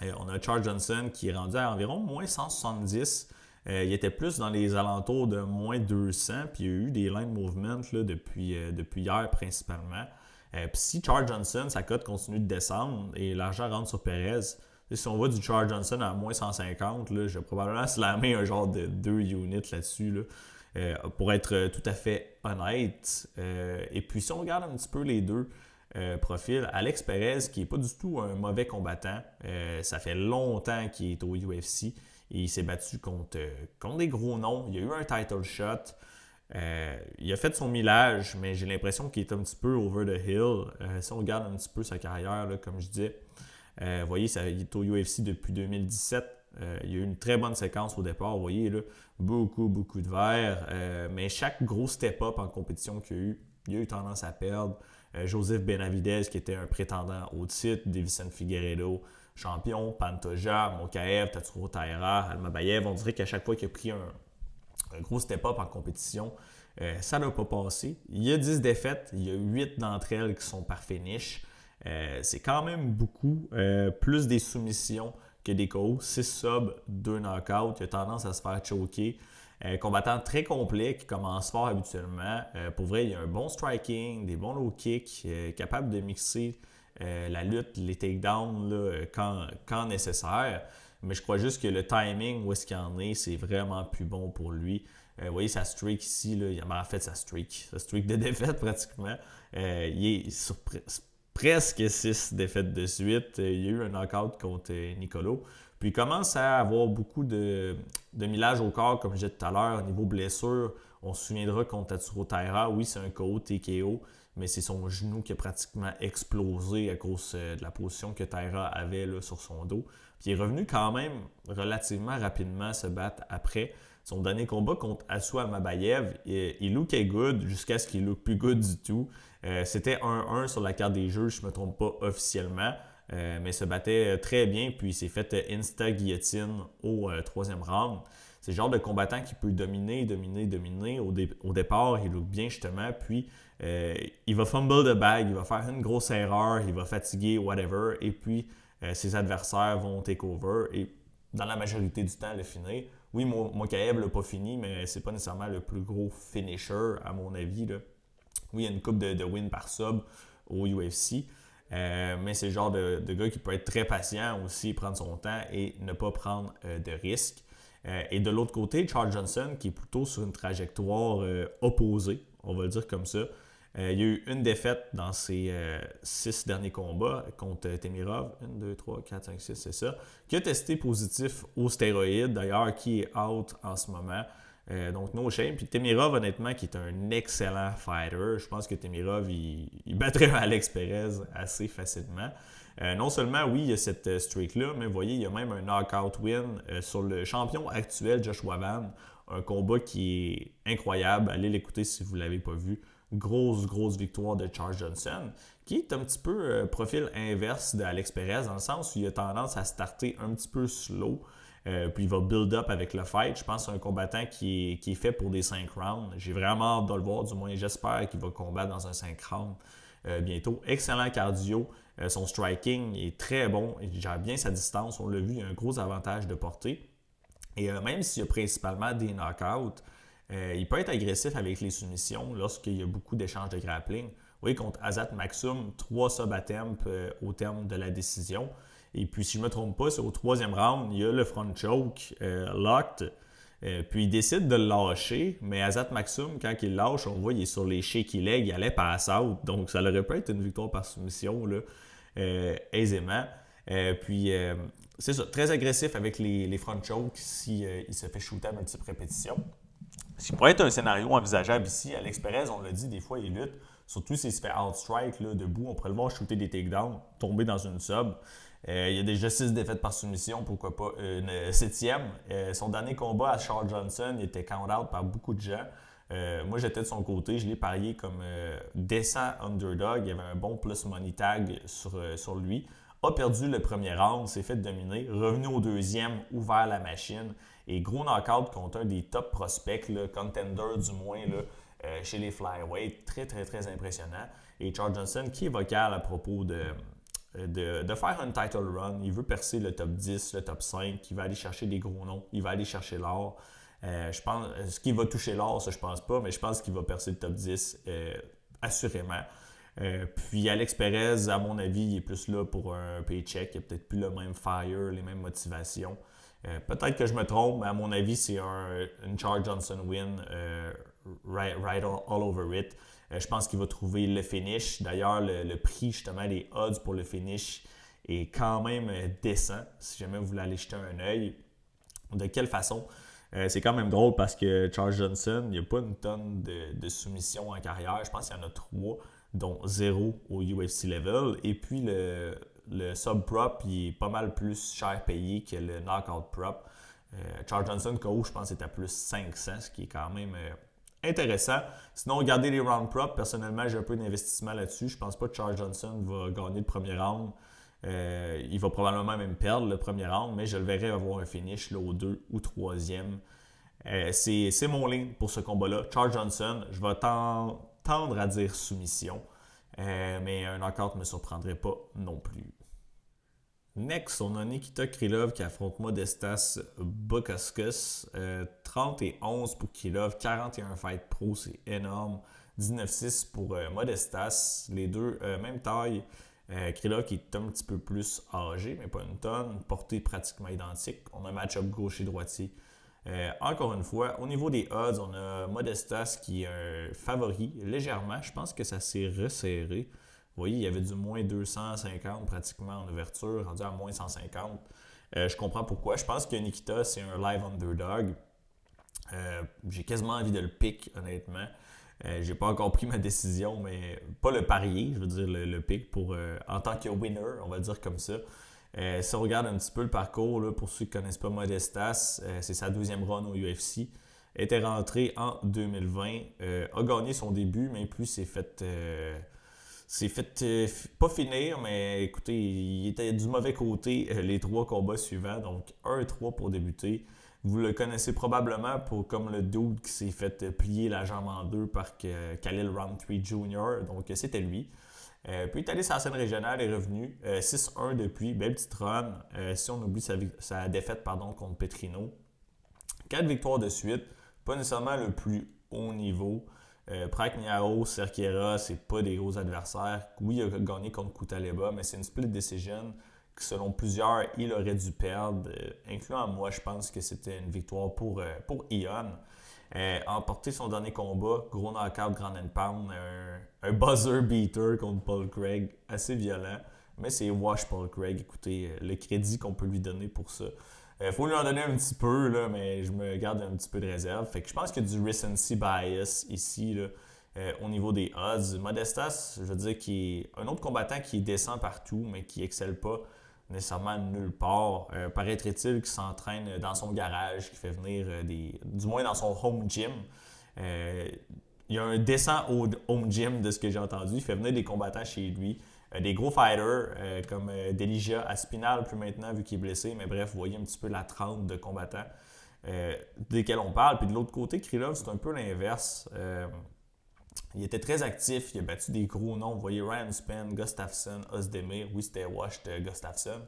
on a Charles Johnson qui est rendu à environ moins 170. Il était plus dans les alentours de moins 200, puis il y a eu des line movements là, depuis hier principalement. Puis si Charles Johnson, sa cote continue de descendre et l'argent rentre sur Perez, si on voit du Charles Johnson à moins 150, là, je vais probablement slammer un genre de 2 units là-dessus. Là, pour être tout à fait honnête. Et puis si on regarde un petit peu les deux profils, Alex Perez, qui n'est pas du tout un mauvais combattant, ça fait longtemps qu'il est au UFC et il s'est battu contre des gros noms. Il y a eu un title shot. Il a fait son millage, mais j'ai l'impression qu'il est un petit peu over the hill. Si on regarde un petit peu sa carrière, là, comme je disais, vous voyez, il est au UFC depuis 2017. Il y a eu une très bonne séquence au départ. Vous voyez, là, beaucoup de verre. Mais chaque gros step-up en compétition qu'il y a eu, il a eu tendance à perdre. Joseph Benavidez, qui était un prétendant au titre, Davison Figueiredo, champion, Pantoja, Mokaev, Tatsuro Taira, Almabayev. On dirait qu'à chaque fois qu'il a pris un gros step-up en compétition, ça n'a pas passé. Il y a 10 défaites, il y a 8 d'entre elles qui sont par finish. C'est quand même beaucoup, plus des soumissions que des KO. 6 subs, 2 knockouts. Il a tendance à se faire choquer. Combattant très complet qui commence fort habituellement. Pour vrai, il a un bon striking, des bons low kicks, capable de mixer la lutte, les takedowns là, quand nécessaire. Mais je crois juste que le timing, où est-ce qu'il en est, c'est vraiment plus bon pour lui. Vous voyez sa streak ici, là, en fait sa streak de défaite pratiquement. Il est sur presque 6 défaites de suite. Il y a eu un knockout contre Nicolo. Puis il commence à avoir beaucoup de millage au corps, comme je disais tout à l'heure, au niveau blessure. On se souviendra contre Tatsuro Taira, oui, c'est un KO, TKO, mais c'est son genou qui a pratiquement explosé à cause de la position que Taira avait là, sur son dos. Puis il est revenu quand même relativement rapidement se battre après. Son dernier combat contre Asu Almabayev, il lookait good jusqu'à ce qu'il look plus good du tout. C'était 1-1 sur la carte des jeux, je ne me trompe pas officiellement. Mais se battait très bien, puis il s'est fait insta-guillotine au troisième round. C'est le genre de combattant qui peut dominer. Au départ, il look bien justement, puis il va fumble the bag, il va faire une grosse erreur, il va fatiguer, whatever, et puis ses adversaires vont take over, et dans la majorité du temps, le finir. Oui, Mokaev ne l'a pas fini, mais c'est pas nécessairement le plus gros finisher, à mon avis, là. Oui, il y a une coupe de win par sub au UFC. Mais c'est le genre de gars qui peut être très patient aussi, prendre son temps et ne pas prendre de risques. Et de l'autre côté, Charles Johnson, qui est plutôt sur une trajectoire opposée, on va le dire comme ça. Il y a eu une défaite dans ses 6 derniers combats contre Temirov. 1, 2, 3, 4, 5, 6, c'est ça. Qui a testé positif aux stéroïdes, d'ailleurs, qui est out en ce moment. Donc, no shame. Puis Temirov, honnêtement, qui est un excellent fighter. Je pense que Temirov, il battrait Alex Perez assez facilement. Non seulement, oui, il y a cette streak-là, mais vous voyez, il y a même un knockout win sur le champion actuel, Joshua Van. Un combat qui est incroyable. Allez l'écouter si vous ne l'avez pas vu. Grosse victoire de Charles Johnson, qui est un petit peu profil inverse d'Alex Perez, dans le sens où il a tendance à starter un petit peu slow. Puis il va build up avec le fight. Je pense que c'est un combattant qui est fait pour des 5 rounds. J'ai vraiment hâte de le voir, du moins j'espère qu'il va combattre dans un 5 rounds bientôt. Excellent cardio. Son striking est très bon. Il gère bien sa distance. On l'a vu, il a un gros avantage de portée. Et même s'il y a principalement des knockouts, il peut être agressif avec les soumissions lorsqu'il y a beaucoup d'échanges de grappling. Vous voyez, contre Azat Maksum, 3 subs à temp au terme de la décision. Et puis, si je ne me trompe pas, c'est au 3e round, il y a le front choke locked. Puis, il décide de le lâcher. Mais Azat Maksum, quand il lâche, on voit qu'il est sur les shaky legs, il allait pass out. Donc, ça aurait pu être une victoire par soumission là, aisément. Puis, c'est ça, très agressif avec les front chokes s'il se fait shooter à multiples répétitions. Ce qui pourrait être un scénario envisageable ici. Alex Perez, on l'a dit, des fois, il lutte. Surtout s'il se fait outstrike là, debout, on pourrait le voir shooter des takedowns, tomber dans une sub. Il y a déjà 6 défaites par soumission, pourquoi pas une 7e. Son dernier combat à Charles Johnson, il était count-out par beaucoup de gens. Moi, j'étais de son côté, je l'ai parié comme décent underdog. Il y avait un bon plus money tag sur lui. A perdu le premier round, s'est fait dominer. Revenu au deuxième, ouvert la machine. Et gros knockout contre un des top prospects, là, contender du moins, là, chez les flyweight. Très impressionnant. Et Charles Johnson, qui est vocal à propos de faire un title run. Il veut percer le top 10, le top 5. Il va aller chercher des gros noms. Il va aller chercher l'or. Je pense, est-ce qu'il va toucher l'or? Ça, je pense pas. Mais je pense qu'il va percer le top 10 assurément. Puis Alex Perez, à mon avis, il est plus là pour un paycheck. Il n'a peut-être plus le même fire, les mêmes motivations. Peut-être que je me trompe, mais à mon avis, c'est une Charles Johnson win right all over it. Je pense qu'il va trouver le finish. D'ailleurs, le prix, justement, les odds pour le finish est quand même décent, si jamais vous voulez aller jeter un œil. De quelle façon? C'est quand même drôle parce que Charles Johnson, il n'y a pas une tonne de soumissions en carrière. Je pense qu'il y en a 3, dont 0 au UFC level. Et puis le sub prop, il est pas mal plus cher payé que le knockout prop. Charles Johnson, KO, je pense, est à plus 500, ce qui est quand même intéressant. Sinon, regardez les round prop. Personnellement, j'ai un peu d'investissement là-dessus. Je pense pas que Charles Johnson va gagner le premier round. Il va probablement même perdre le premier round, mais je le verrai avoir un finish là, au 2 ou 3e. C'est mon ligne pour ce combat-là. Charles Johnson, je vais tendre à dire soumission, mais un knockout ne me surprendrait pas non plus. Next, on a Nikita Krylov qui affronte Modestas Bukauskas. 30 et 11 pour Krylov, 41 fight pro, c'est énorme. 19-6 pour Modestas. Les deux, même taille. Krylov qui est un petit peu plus âgé, mais pas une tonne. Portée pratiquement identique. On a un match-up gaucher-droitier. Encore une fois, au niveau des odds, on a Modestas qui est un favori légèrement. Je pense que ça s'est resserré. Vous voyez, il y avait du moins 250 pratiquement en ouverture, rendu à moins 150. Je comprends pourquoi. Je pense que Nikita, c'est un live underdog. J'ai quasiment envie de le pick, honnêtement. J'ai pas encore pris ma décision, mais pas le parier, je veux dire le pick pour, en tant que winner, on va dire comme ça. Si on regarde un petit peu le parcours, là, pour ceux qui ne connaissent pas Modestas, c'est sa 12e run au UFC. Était rentré en 2020, a gagné son début, mais puis s'est fait pas finir, mais écoutez, il était du mauvais côté les 3 combats suivants, donc 1-3 pour débuter. Vous le connaissez probablement pour comme le dude qui s'est fait plier la jambe en 2 par Khalil Rountree Jr., donc c'était lui. Puis il est allé sur la scène régionale, est revenu 6-1 depuis, belle petite run. Si on oublie sa défaite contre Petrino. 4 victoires de suite, pas nécessairement le plus haut niveau. Prachnao, Cerquera, c'est pas des gros adversaires. Oui, il a gagné contre Kutaleba, mais c'est une split decision que selon plusieurs, il aurait dû perdre. Incluant moi, je pense que c'était une victoire pour Ion. A emporté son dernier combat, gros knockout, grand and pound, un buzzer beater contre Paul Craig, assez violent. Mais c'est wash Paul Craig, écoutez, le crédit qu'on peut lui donner pour ça. Faut lui en donner un petit peu, là, mais je me garde un petit peu de réserve. Fait que je pense qu'il y a du recency bias ici, là, au niveau des odds. Modestas, je veux dire, qui est un autre combattant qui descend partout, mais qui excelle pas nécessairement nulle part. Paraîtrait-il qu'il s'entraîne dans son garage, qui fait venir du moins dans son home gym. Il y a un descent au home gym de ce que j'ai entendu. Il fait venir des combattants chez lui. Des gros fighters comme Delija Aspinal, plus maintenant vu qu'il est blessé. Mais bref, vous voyez un petit peu la trempe de combattants desquels on parle. Puis de l'autre côté, Krylov, c'est un peu l'inverse. Il était très actif, il a battu des gros noms. Vous voyez Ryan Spann, Gustafsson, Ozdemir. Oui, c'était washed Gustafsson.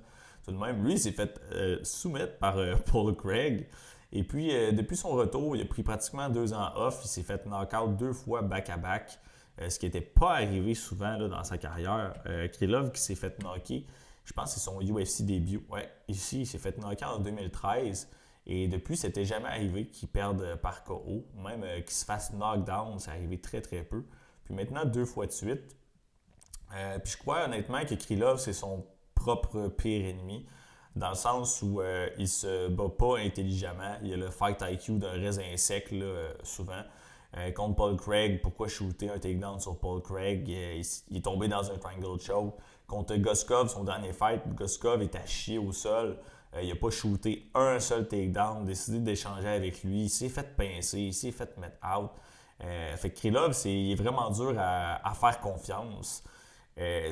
Tout de même, lui, il s'est fait soumettre par Paul Craig. Et puis, depuis son retour, il a pris pratiquement 2 ans off. Il s'est fait knock-out 2 fois back-à-back. Ce qui n'était pas arrivé souvent là, dans sa carrière. Krylov qui s'est fait knocker, je pense que c'est son UFC début. Ouais, ici, il s'est fait knocker en 2013. Et depuis, c'était jamais arrivé qu'il perde par KO. Même qu'il se fasse knockdown, c'est arrivé très très peu. Puis maintenant, 2 fois de suite. Puis je crois honnêtement que Krylov, c'est son propre pire ennemi. Dans le sens où il se bat pas intelligemment. Il y a le fight IQ d'un raisin sec, là, souvent. Contre Paul Craig, pourquoi shooter un takedown sur Paul Craig? Il est tombé dans un triangle choke. Contre Guskov, son dernier fight, Guskov est à chier au sol. Il n'a pas shooté un seul takedown, décidé d'échanger avec lui. Il s'est fait pincer, il s'est fait mettre out. Fait que Krylov, il est vraiment dur à faire confiance.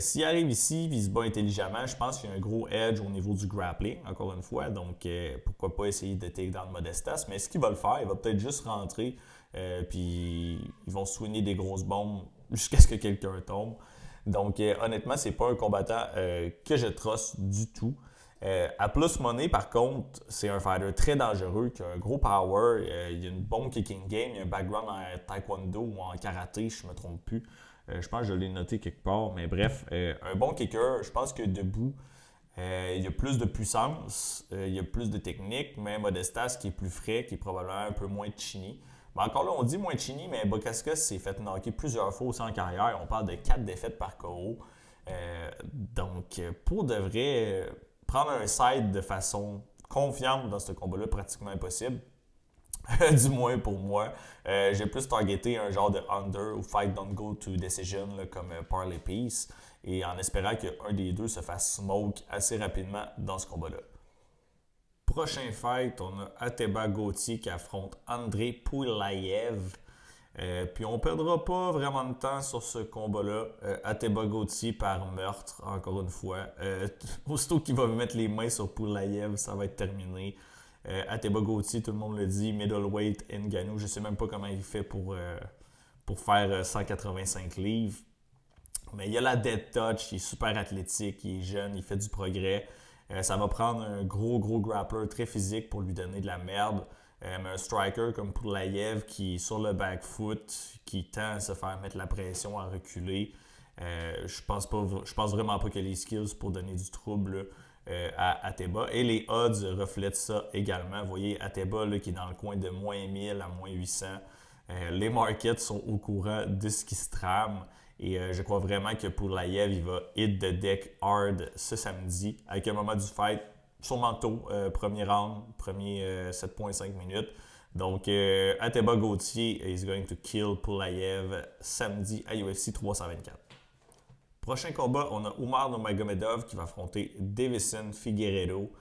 S'il arrive ici et il se bat intelligemment, je pense qu'il y a un gros edge au niveau du grappling, encore une fois. Donc, pourquoi pas essayer de takedown Modestas. Mais est-ce qu'il va le faire? Il va peut-être juste rentrer, puis ils vont soigner des grosses bombes jusqu'à ce que quelqu'un tombe. Donc, honnêtement, c'est pas un combattant que je truste du tout. À plus money, par contre, c'est un fighter très dangereux, qui a un gros power, il a une bonne kicking game, il a un background en taekwondo ou en karaté, je ne me trompe plus. Je pense que je l'ai noté quelque part, mais bref, un bon kicker, je pense que debout, il y a plus de puissance, il y a plus de technique, mais Modestas qui est plus frais, qui est probablement un peu moins chini. Mais encore là, on dit moins chini, mais Bukauskas s'est fait knocker plusieurs fois aussi en carrière. On parle de 4 défaites par KO. Donc, pour de vrai, prendre un side de façon confiante dans ce combat-là, pratiquement impossible. du moins pour moi. J'ai plus targeté un genre de under ou fight don't go to decision là, comme Parlay Peace et en espérant qu'un des deux se fasse smoke assez rapidement dans ce combat-là. Prochain fight, on a Ateba Gauthier qui affronte Andrei Poulayev. Puis on ne perdra pas vraiment de temps sur ce combat-là. Ateba Gauthier par meurtre, encore une fois. Aussitôt qu'il va mettre les mains sur Poulayev, ça va être terminé. Ateba Gauthier, tout le monde le dit, middleweight Ngannou. Je ne sais même pas comment il fait pour faire 185 livres. Mais il a la dead touch, il est super athlétique, il est jeune, il fait du progrès. Ça va prendre un gros grappler très physique pour lui donner de la merde. Mais un striker comme Poulayev qui est sur le back foot, qui tend à se faire mettre la pression à reculer. Je pense vraiment pas qu'il y a les skills pour donner du trouble à Ateba. Et les odds reflètent ça également. Vous voyez Ateba là, qui est dans le coin de moins 1000 à moins 800. Les markets sont au courant de ce qui se trame. Et je crois vraiment que Poulayev, il va hit the deck hard ce samedi. Avec un moment du fight sûrement tôt, premier round, premier 7.5 minutes. Donc, Ateba Gauthier is going to kill Poulayev samedi à UFC 324. Prochain combat, on a Umar Nurmagomedov qui va affronter Deiveson Figueiredo.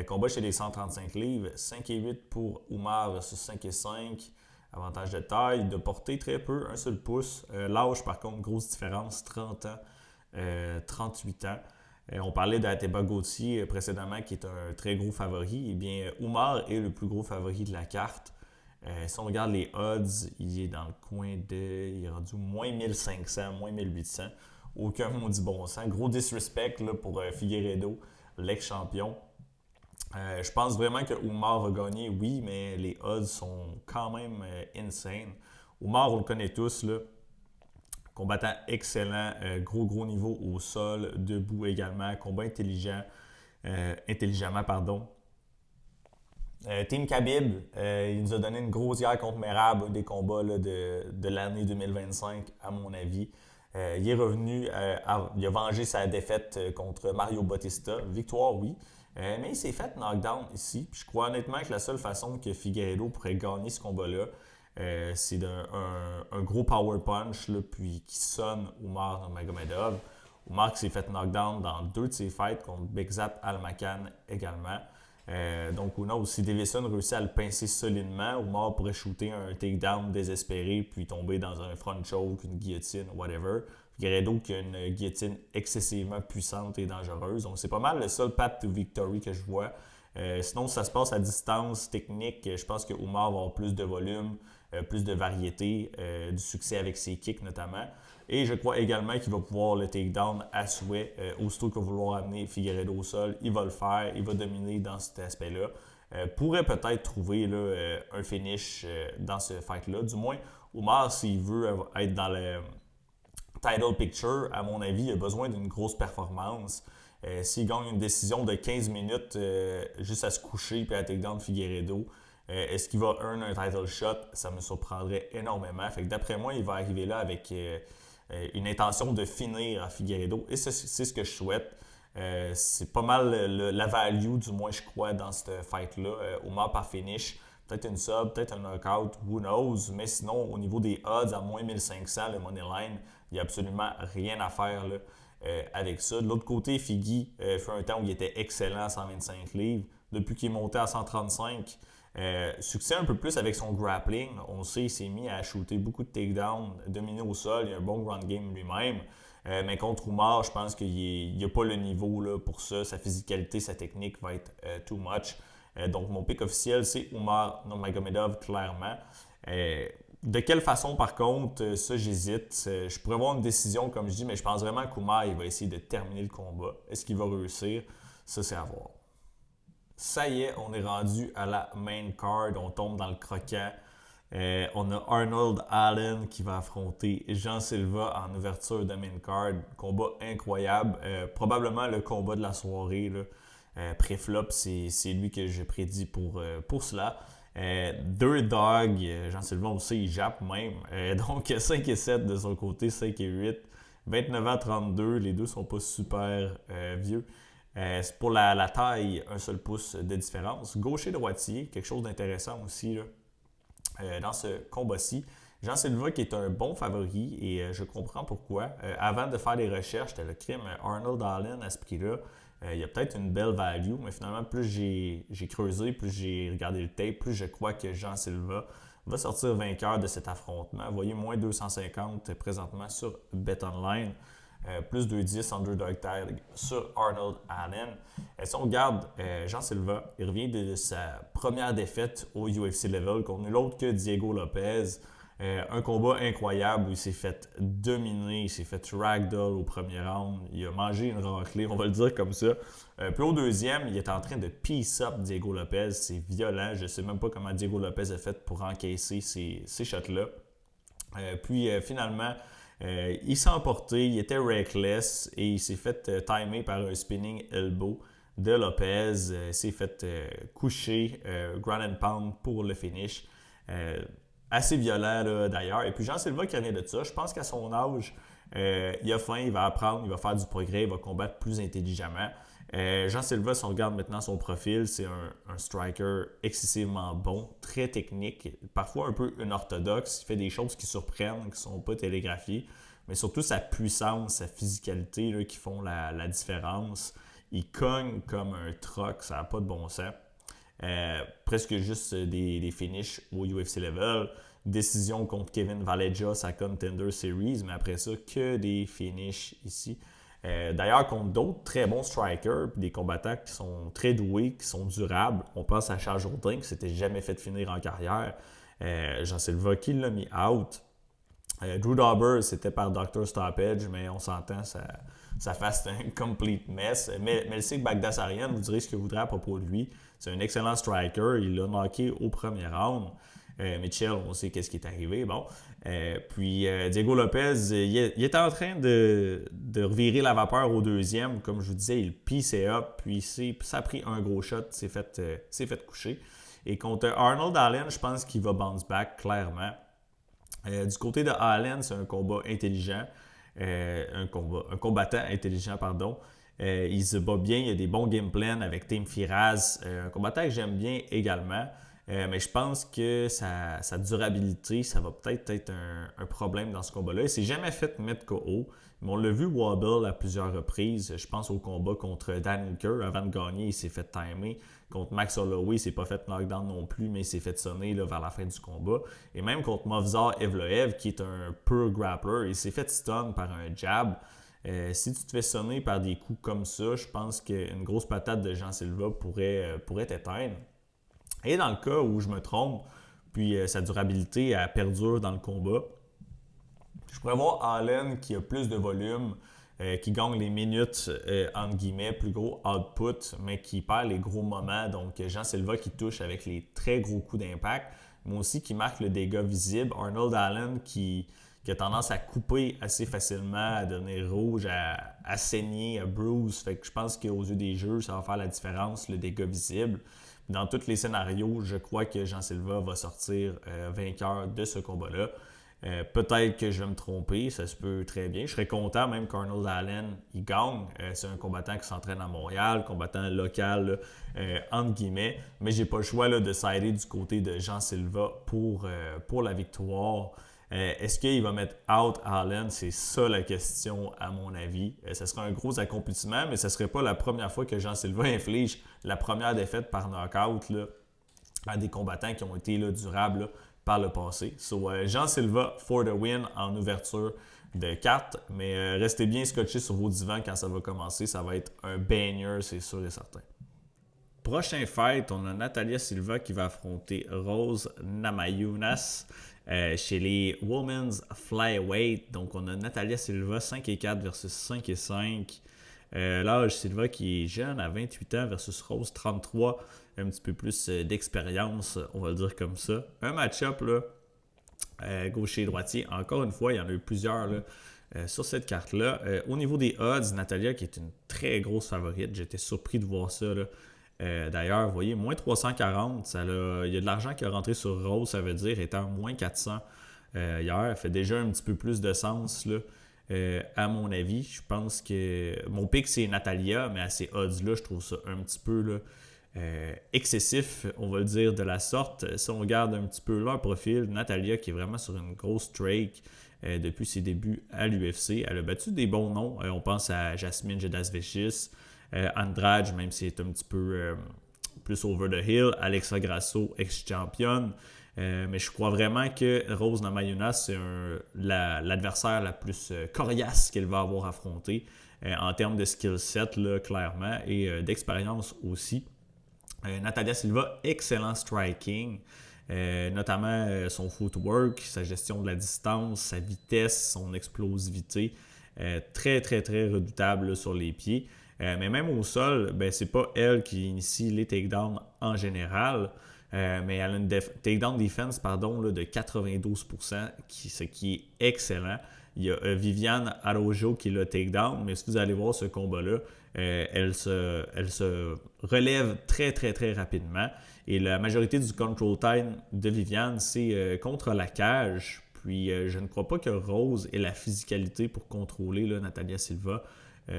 Combat chez les 135 livres, 5-8 pour Umar versus 5-5. Avantage de taille, de portée très peu, un seul pouce. L'âge, par contre, grosse différence, 30 ans, 38 ans. On parlait d'Ateba Gauthier précédemment, qui est un très gros favori. Eh bien, Umar est le plus gros favori de la carte. Si on regarde les odds, il est dans le coin de... Il est rendu moins 1500, moins 1800. Aucun maudit bon sens. Gros disrespect là, pour Figueiredo, l'ex-champion. Je pense vraiment que Umar va gagner, oui, mais les odds sont quand même insane. Umar, on le connaît tous, là. Combattant excellent, gros niveau au sol, debout également, combat intelligemment, pardon. Team Khabib, il nous a donné une grosse guerre contre Merab, un des combats là, de l'année 2025, à mon avis. Il est revenu, il a vengé sa défaite contre Mario Bautista. Victoire, oui. Mais il s'est fait knockdown ici. Puis je crois honnêtement que la seule façon que Figueiredo pourrait gagner ce combat-là, c'est un gros power punch là, puis qui sonne Umar Nurmagomedov. Umar qui s'est fait knockdown dans 2 de ses fights contre Bekzat Almacan également. Donc Una aussi, Deiveson réussit à le pincer solidement. Umar pourrait shooter un takedown désespéré puis tomber dans un front choke, une guillotine, whatever. Figueiredo qui a une guillotine excessivement puissante et dangereuse. Donc c'est pas mal le seul path to victory que je vois. Sinon, ça se passe à distance technique. Je pense que Umar va avoir plus de volume, plus de variété, du succès avec ses kicks notamment. Et je crois également qu'il va pouvoir le takedown à souhait. Aussitôt qu'il va vouloir amener Figueiredo au sol, il va le faire, il va dominer dans cet aspect-là. Pourrait peut-être trouver là, un finish dans ce fight-là. Du moins, Umar, s'il veut être dans le title picture, à mon avis, il a besoin d'une grosse performance. S'il gagne une décision de 15 minutes juste à se coucher puis à takedown Figueiredo, est-ce qu'il va earn un title shot? Ça me surprendrait énormément. Fait que d'après moi, il va arriver là avec une intention de finir à Figueiredo. Et c'est ce que je souhaite. C'est pas mal la value, du moins je crois, dans cette fight-là. Umar par finish. Peut-être une sub, peut-être un knockout, who knows. Mais sinon, au niveau des odds, à moins 1500, le money line, il n'y a absolument rien à faire là, avec ça. De l'autre côté, Figgy fait un temps où il était excellent à 125 livres. Depuis qu'il est monté à 135, succès un peu plus avec son grappling. On sait qu'il s'est mis à shooter beaucoup de takedowns, dominer au sol. Il a un bon ground game lui-même. Mais contre Umar, je pense qu'il n'a pas le niveau là, pour ça. Sa physicalité, sa technique va être too much. Donc mon pick officiel, c'est Umar Nurmagomedov, clairement. De quelle façon, par contre, ça j'hésite. Je pourrais avoir une décision, comme je dis, mais je pense vraiment qu'Umar il va essayer de terminer le combat. Est-ce qu'il va réussir? Ça, c'est à voir. Ça y est, on est rendu à la main card. On tombe dans le croquant. On a Arnold Allen qui va affronter Jean Silva en ouverture de main card. Combat incroyable. Probablement le combat de la soirée. Pré-flop, c'est lui que je prédis pour cela. Deux Dog, Jean-Sylvain aussi, il jappe même. Donc 5 et 7 de son côté, 5 et 8. 29 ans, 32, les deux sont pas super vieux. C'est pour la taille, un seul pouce de différence. Gaucher-droitier, quelque chose d'intéressant aussi. Là. dans ce combat-ci. Jean Silva qui est un bon favori et je comprends pourquoi. Avant de faire des recherches, j'étais le crime Arnold Allen à ce prix-là. Il y a peut-être une belle value, mais finalement, plus j'ai creusé, plus j'ai regardé le tape, plus je crois que Jean Silva va sortir vainqueur de cet affrontement. Vous voyez, moins 250 présentement sur BetOnline. Plus 2,10 underdog tag sur Arnold Allen. Si on regarde Jean Silva, il revient de sa première défaite au UFC level contre nul autre que Diego Lopez. Un combat incroyable où il s'est fait dominer, il s'est fait ragdoll au premier round, il a mangé une raclée, on va le dire comme ça. Puis au deuxième, il est en train de piece up Diego Lopez, c'est violent, je ne sais même pas comment Diego Lopez a fait pour encaisser ces shots-là. Puis finalement, il s'est emporté, il était reckless et il s'est fait timer par un spinning elbow de Lopez. Il s'est fait coucher, ground and pound pour le finish. Assez violent là, d'ailleurs. Et puis Jean Silva qui revient de ça, je pense qu'à son âge, il a faim, il va apprendre, il va faire du progrès, il va combattre plus intelligemment. Jean Silva, si on regarde maintenant son profil, c'est un striker excessivement bon, très technique, parfois un peu unorthodoxe. Il fait des choses qui surprennent, qui ne sont pas télégraphiées, mais surtout sa puissance, sa physicalité là, qui font la différence. Il cogne comme un truck, ça n'a pas de bon sens. Presque juste des finishes au UFC level. Décision contre Kevin Vallejos à Contender Series, mais après ça, que des finishes ici. D'ailleurs, contre d'autres très bons strikers, des combattants qui sont très doués, qui sont durables. On pense à Charles Jourdain, qui ne s'était jamais fait finir en carrière. Jean Silva qui l'a mis out. Drew Dober, c'était par Dr. Stoppage, mais on s'entend, ça fasse un complete mess. Mais Melsik Bagdasaryan, vous direz ce que vous voudrez à propos de lui. C'est un excellent striker. Il l'a knocké au premier round. Mitchell, on sait qu'est-ce qui est arrivé. Bon. Puis Diego Lopez, il était en train de revirer la vapeur au deuxième. Comme je vous disais, il pissait up. Puis ça a pris un gros shot. S'est fait coucher. Et contre Arnold Allen, je pense qu'il va bounce back clairement. Du côté de Allen, c'est un combat intelligent. Un combattant intelligent, pardon. Il se bat bien, il y a des bons game plans avec Team Firas. Un combattant que j'aime bien également. Mais je pense que sa durabilité, ça va peut-être être un problème dans ce combat-là. Il ne s'est jamais fait mettre KO, mais on l'a vu wobble à plusieurs reprises. Je pense au combat contre Dan Hooker. Avant de gagner, il s'est fait timer. Contre Max Holloway, il ne s'est pas fait knockdown non plus, mais il s'est fait sonner là, vers la fin du combat. Et même contre Movsar Evloev, qui est un pur grappler, il s'est fait stun par un jab. Si tu te fais sonner par des coups comme ça, je pense qu'une grosse patate de Jean Silva pourrait t'éteindre. Et dans le cas où je me trompe, puis sa durabilité elle perdure dans le combat, je pourrais voir Allen qui a plus de volume, qui gagne les minutes, entre guillemets, plus gros output, mais qui perd les gros moments. Donc Jean Silva qui touche avec les très gros coups d'impact, mais aussi qui marque le dégât visible. Arnold Allen qui a tendance à couper assez facilement, à devenir rouge, à saigner, à bruise. Fait que je pense qu'aux yeux des jeux, ça va faire la différence, le dégât visible. Dans tous les scénarios, je crois que Jean Silva va sortir vainqueur de ce combat-là. Peut-être que je vais me tromper, ça se peut très bien. Je serais content même qu'Arnold Allen il gagne. C'est un combattant qui s'entraîne à Montréal, combattant local, là, entre guillemets. Mais j'ai pas le choix là, de sider du côté de Jean Silva pour la victoire. Est-ce qu'il va mettre out Allen? C'est ça la question à mon avis. Ce serait un gros accomplissement, mais ce ne serait pas la première fois que Jean Silva inflige la première défaite par knockout là, à des combattants qui ont été là, durables là, par le passé. So, Jean Silva for the win en ouverture de carte, mais restez bien scotchés sur vos divans quand ça va commencer. Ça va être un banger, c'est sûr et certain. Prochain fight, on a Natalia Silva qui va affronter Rose Namajunas chez les Women's Flyweight. Donc, on a Natalia Silva 5-4 versus 5-5. L'âge Silva qui est jeune à 28 ans versus Rose 33. Un petit peu plus d'expérience, on va le dire comme ça. Un match-up, là, gaucher-droitier. Encore une fois, il y en a eu plusieurs là, sur cette carte-là. Au niveau des odds, Natalia qui est une très grosse favorite. J'étais surpris de voir ça, là. D'ailleurs, vous voyez, moins 340, il y a de l'argent qui est rentré sur Rose, ça veut dire, étant moins 400 hier. Ça fait déjà un petit peu plus de sens, là, à mon avis. Je pense que mon pick, c'est Natalia, mais à ces odds-là, je trouve ça un petit peu là, excessif, on va le dire de la sorte. Si on regarde un petit peu leur profil, Natalya qui est vraiment sur une grosse streak depuis ses débuts à l'UFC, elle a battu des bons noms. On pense à Jasmine Jedrzejczyk, Andrade, même si c'est un petit peu plus over the hill, Alexa Grasso, ex-championne. Mais je crois vraiment que Rose Namajunas, c'est l'adversaire la plus coriace qu'elle va avoir affronté en termes de skill set, là, clairement, et d'expérience aussi. Natalia Silva, excellent striking, notamment son footwork, sa gestion de la distance, sa vitesse, son explosivité. Très, très, très redoutable là, sur les pieds. Mais même au sol, c'est pas elle qui initie les takedowns en général. Mais elle a une takedown defense là, de 92%, ce qui est excellent. Il y a Viviane Araujo qui l'a takedown, mais si vous allez voir ce combat-là, elle se relève très, très, très rapidement. Et la majorité du control time de Viviane, c'est contre la cage. Puis je ne crois pas que Rose ait la physicalité pour contrôler là, Natalia Silva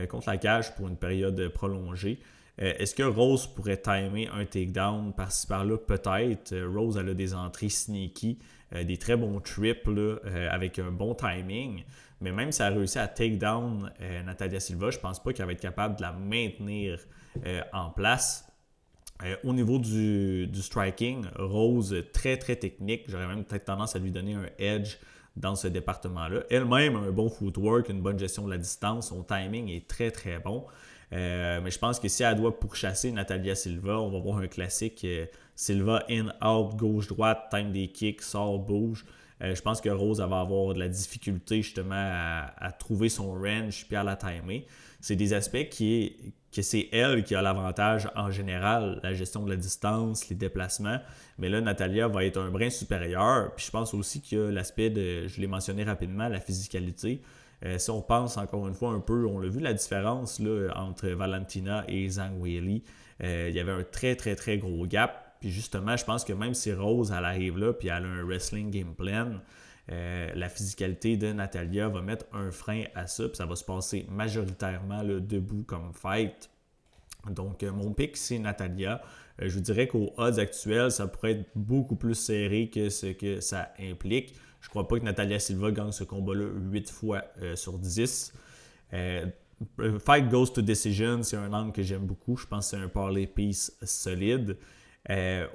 contre la cage pour une période prolongée. Est-ce que Rose pourrait timer un takedown par-ci par-là? Peut-être. Rose, elle a des entrées sneaky, des très bons trips là, avec un bon timing. Mais même si elle a réussi à takedown Natalia Silva, je ne pense pas qu'elle va être capable de la maintenir en place. Au niveau du striking, Rose, très très technique. J'aurais même peut-être tendance à lui donner un edge dans ce département-là. Elle-même a un bon footwork, une bonne gestion de la distance. Son timing est très très bon. Mais je pense que si elle doit pourchasser Natalia Silva, on va voir un classique Silva in, out, gauche-droite, time des kicks, sort, bouge. Je pense que Rose elle va avoir de la difficulté justement à trouver son range puis à la timer. C'est des aspects que c'est elle qui a l'avantage en général, la gestion de la distance, les déplacements. Mais là, Natalia va être un brin supérieur. Puis je pense aussi qu'il y a l'aspect de, je l'ai mentionné rapidement, la physicalité. Si on pense encore une fois un peu, on l'a vu la différence là, entre Valentina et Zhang Weili. Il y avait un très très très gros gap. Puis justement, je pense que même si Rose elle arrive là puis elle a un wrestling game plan, la physicalité de Natalia va mettre un frein à ça. Puis ça va se passer majoritairement là, debout comme fight. Donc mon pick c'est Natalia. Je vous dirais qu'aux odds actuels, ça pourrait être beaucoup plus serré que ce que ça implique. Je ne crois pas que Natalia Silva gagne ce combat-là 8 fois sur 10. Fight goes to decision, c'est un angle que j'aime beaucoup. Je pense que c'est un parlay piece solide.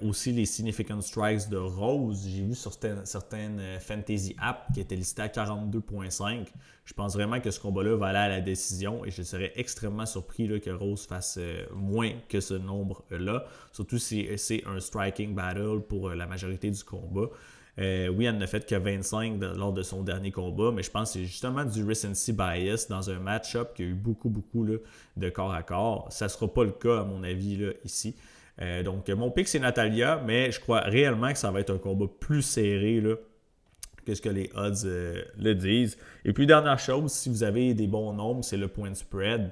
Aussi, les significant strikes de Rose, j'ai vu sur certaines fantasy apps qui étaient listées à 42.5. Je pense vraiment que ce combat-là va aller à la décision et je serais extrêmement surpris là, que Rose fasse moins que ce nombre-là. Surtout si c'est un striking battle pour la majorité du combat. Oui, elle n'a fait que 25 lors de son dernier combat, mais je pense que c'est justement du recency bias dans un match-up qui a eu beaucoup là, de corps à corps. Ça ne sera pas le cas, à mon avis, là, ici. Donc, mon pick, c'est Natalia, mais je crois réellement que ça va être un combat plus serré là, que ce que les odds le disent. Et puis, dernière chose, si vous avez des bons nombres, c'est le point spread.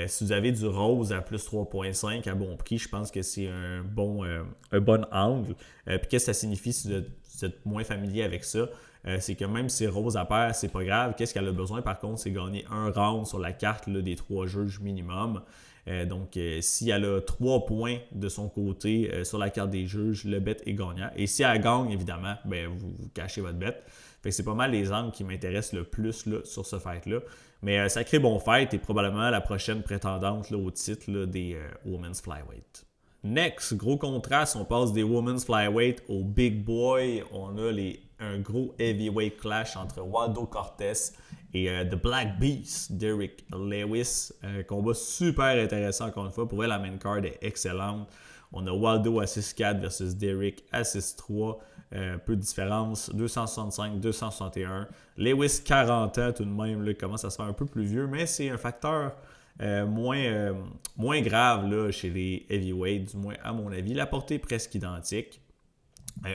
Si vous avez du Rose à plus 3.5 à bon prix, je pense que c'est un bon angle. Puis qu'est-ce que ça signifie si vous êtes moins familier avec ça? C'est que même si Rose à paire, c'est pas grave. Qu'est-ce qu'elle a besoin par contre, c'est gagner un round sur la carte là, des 3 juges minimum. Donc, si elle a 3 points de son côté sur la carte des juges, le bet est gagnant. Et si elle gagne, évidemment, vous cachez votre bet. Fait que c'est pas mal les angles qui m'intéressent le plus là, sur ce fight-là. Mais sacré bon fight et probablement la prochaine prétendante là, au titre là, des Women's Flyweight. Next, gros contraste, on passe des Women's Flyweight au Big Boy. On a un gros heavyweight clash entre Waldo Cortés et The Black Beast, Derrick Lewis. Combat super intéressant encore une fois. Pour elle, la main card est excellente. On a Waldo à 6-4 versus Derrick à 6-3. Peu de différence. 265, 261. Lewis, 40 ans tout de même. Là, commence à se faire un peu plus vieux, mais c'est un facteur moins grave là, chez les heavyweights, du moins à mon avis. La portée est presque identique.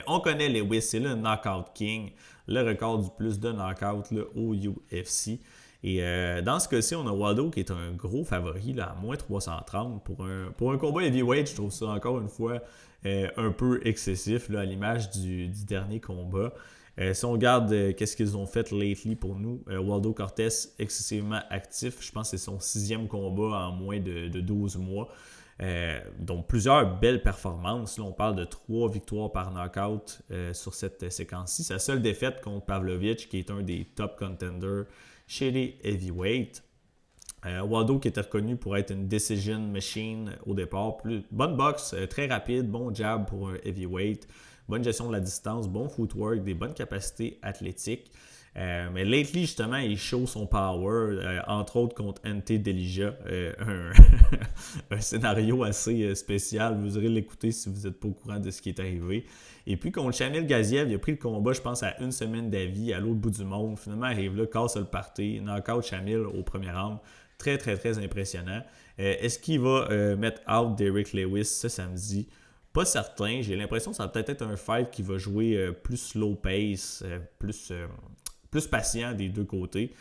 On connaît Lewis, c'est le Knockout King, le record du plus de knockouts là, au UFC. Et dans ce cas-ci, on a Waldo qui est un gros favori là, à moins 330. Pour un combat heavyweight, je trouve ça encore une fois un peu excessif là, à l'image du dernier combat. Si on regarde qu'est-ce qu'ils ont fait lately pour nous, Waldo Cortés excessivement actif. Je pense que c'est son 6e combat en moins de 12 mois. Donc plusieurs belles performances. Là, on parle de 3 victoires par knockout sur cette séquence-ci. Sa seule défaite contre Pavlovich, qui est un des top contenders chez les heavyweights. Waldo qui était reconnu pour être une decision machine au départ. Bonne boxe, très rapide, bon jab pour un heavyweight, bonne gestion de la distance, bon footwork, des bonnes capacités athlétiques. Mais lately, justement, il show son power, entre autres contre NT Delija. Un scénario assez spécial. Vous irez l'écouter si vous n'êtes pas au courant de ce qui est arrivé. Et puis contre Shamil Gaziev, il a pris le combat, je pense, à une semaine d'avis, à l'autre bout du monde. Finalement, il arrive là, casse le party, knockout Shamil au premier round. Très, très, très impressionnant. Est-ce qu'il va mettre out Derrick Lewis ce samedi? Pas certain. J'ai l'impression que ça va peut-être être un fight qui va jouer plus slow pace, plus patient des deux côtés.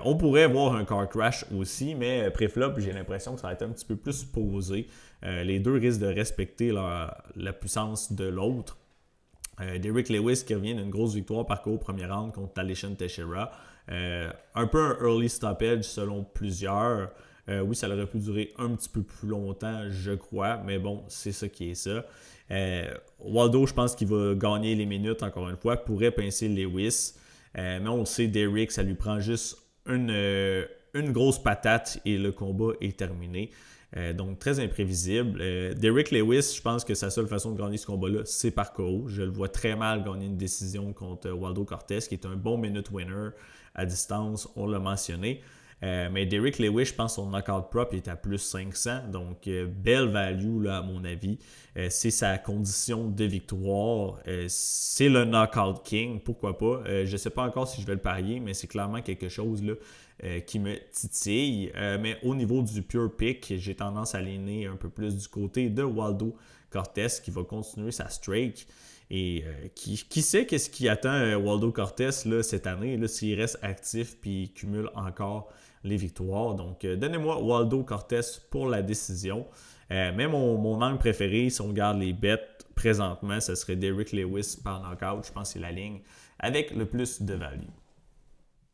On pourrait voir un car crash aussi, mais pré-flop, j'ai l'impression que ça va être un petit peu plus posé. Les deux risquent de respecter la puissance de l'autre. Derrick Lewis qui revient d'une grosse victoire par KO au premier round contre Talishan Teixeira. Un peu un early stoppage selon plusieurs. Oui, ça aurait pu durer un petit peu plus longtemps, je crois, mais bon, c'est ça qui est ça. Waldo, je pense qu'il va gagner les minutes, encore une fois, pourrait pincer Lewis. Mais on le sait, Derrick, ça lui prend juste une grosse patate et le combat est terminé. Donc, très imprévisible. Derrick Lewis, je pense que sa seule façon de gagner ce combat-là, c'est par KO. Je le vois très mal gagner une décision contre Waldo Cortés, qui est un bon minute winner à distance, on l'a mentionné. Mais Derrick Lewis, je pense que son knockout prop est à plus 500, donc belle value là, à mon avis. C'est sa condition de victoire. C'est le knockout king, pourquoi pas. Je ne sais pas encore si je vais le parier, mais c'est clairement quelque chose là, qui me titille. Mais au niveau du pure pick, j'ai tendance à aligner un peu plus du côté de Waldo Cortés qui va continuer sa streak. Et qui sait qu'est-ce qui attend Waldo Cortés là, cette année, là, s'il reste actif et cumule encore les victoires. Donc, donnez-moi Waldo Cortés pour la décision. Mais mon angle préféré, si on regarde les bets présentement, ce serait Derrick Lewis par knockout. Je pense que c'est la ligne avec le plus de value.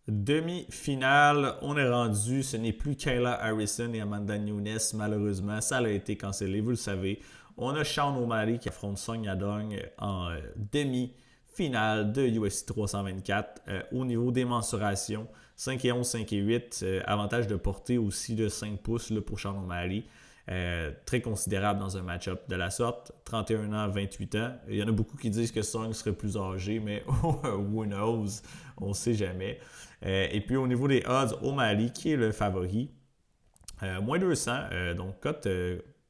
Demi-finale, on est rendu. Ce n'est plus Kayla Harrison et Amanda Nunes. Malheureusement, ça a été cancellé, vous le savez. On a Sean O'Malley qui affronte Song Yadong en demi-finale de UFC 324. Au niveau des mensurations, 5 et 11, 5 et 8. Avantage de portée aussi de 5 pouces là, pour Sean O'Malley. Très considérable dans un match-up de la sorte. 31 ans, 28 ans. Il y en a beaucoup qui disent que Song serait plus âgé, mais who knows? On ne sait jamais. Et puis au niveau des odds, O'Malley qui est le favori. Moins 200, donc cote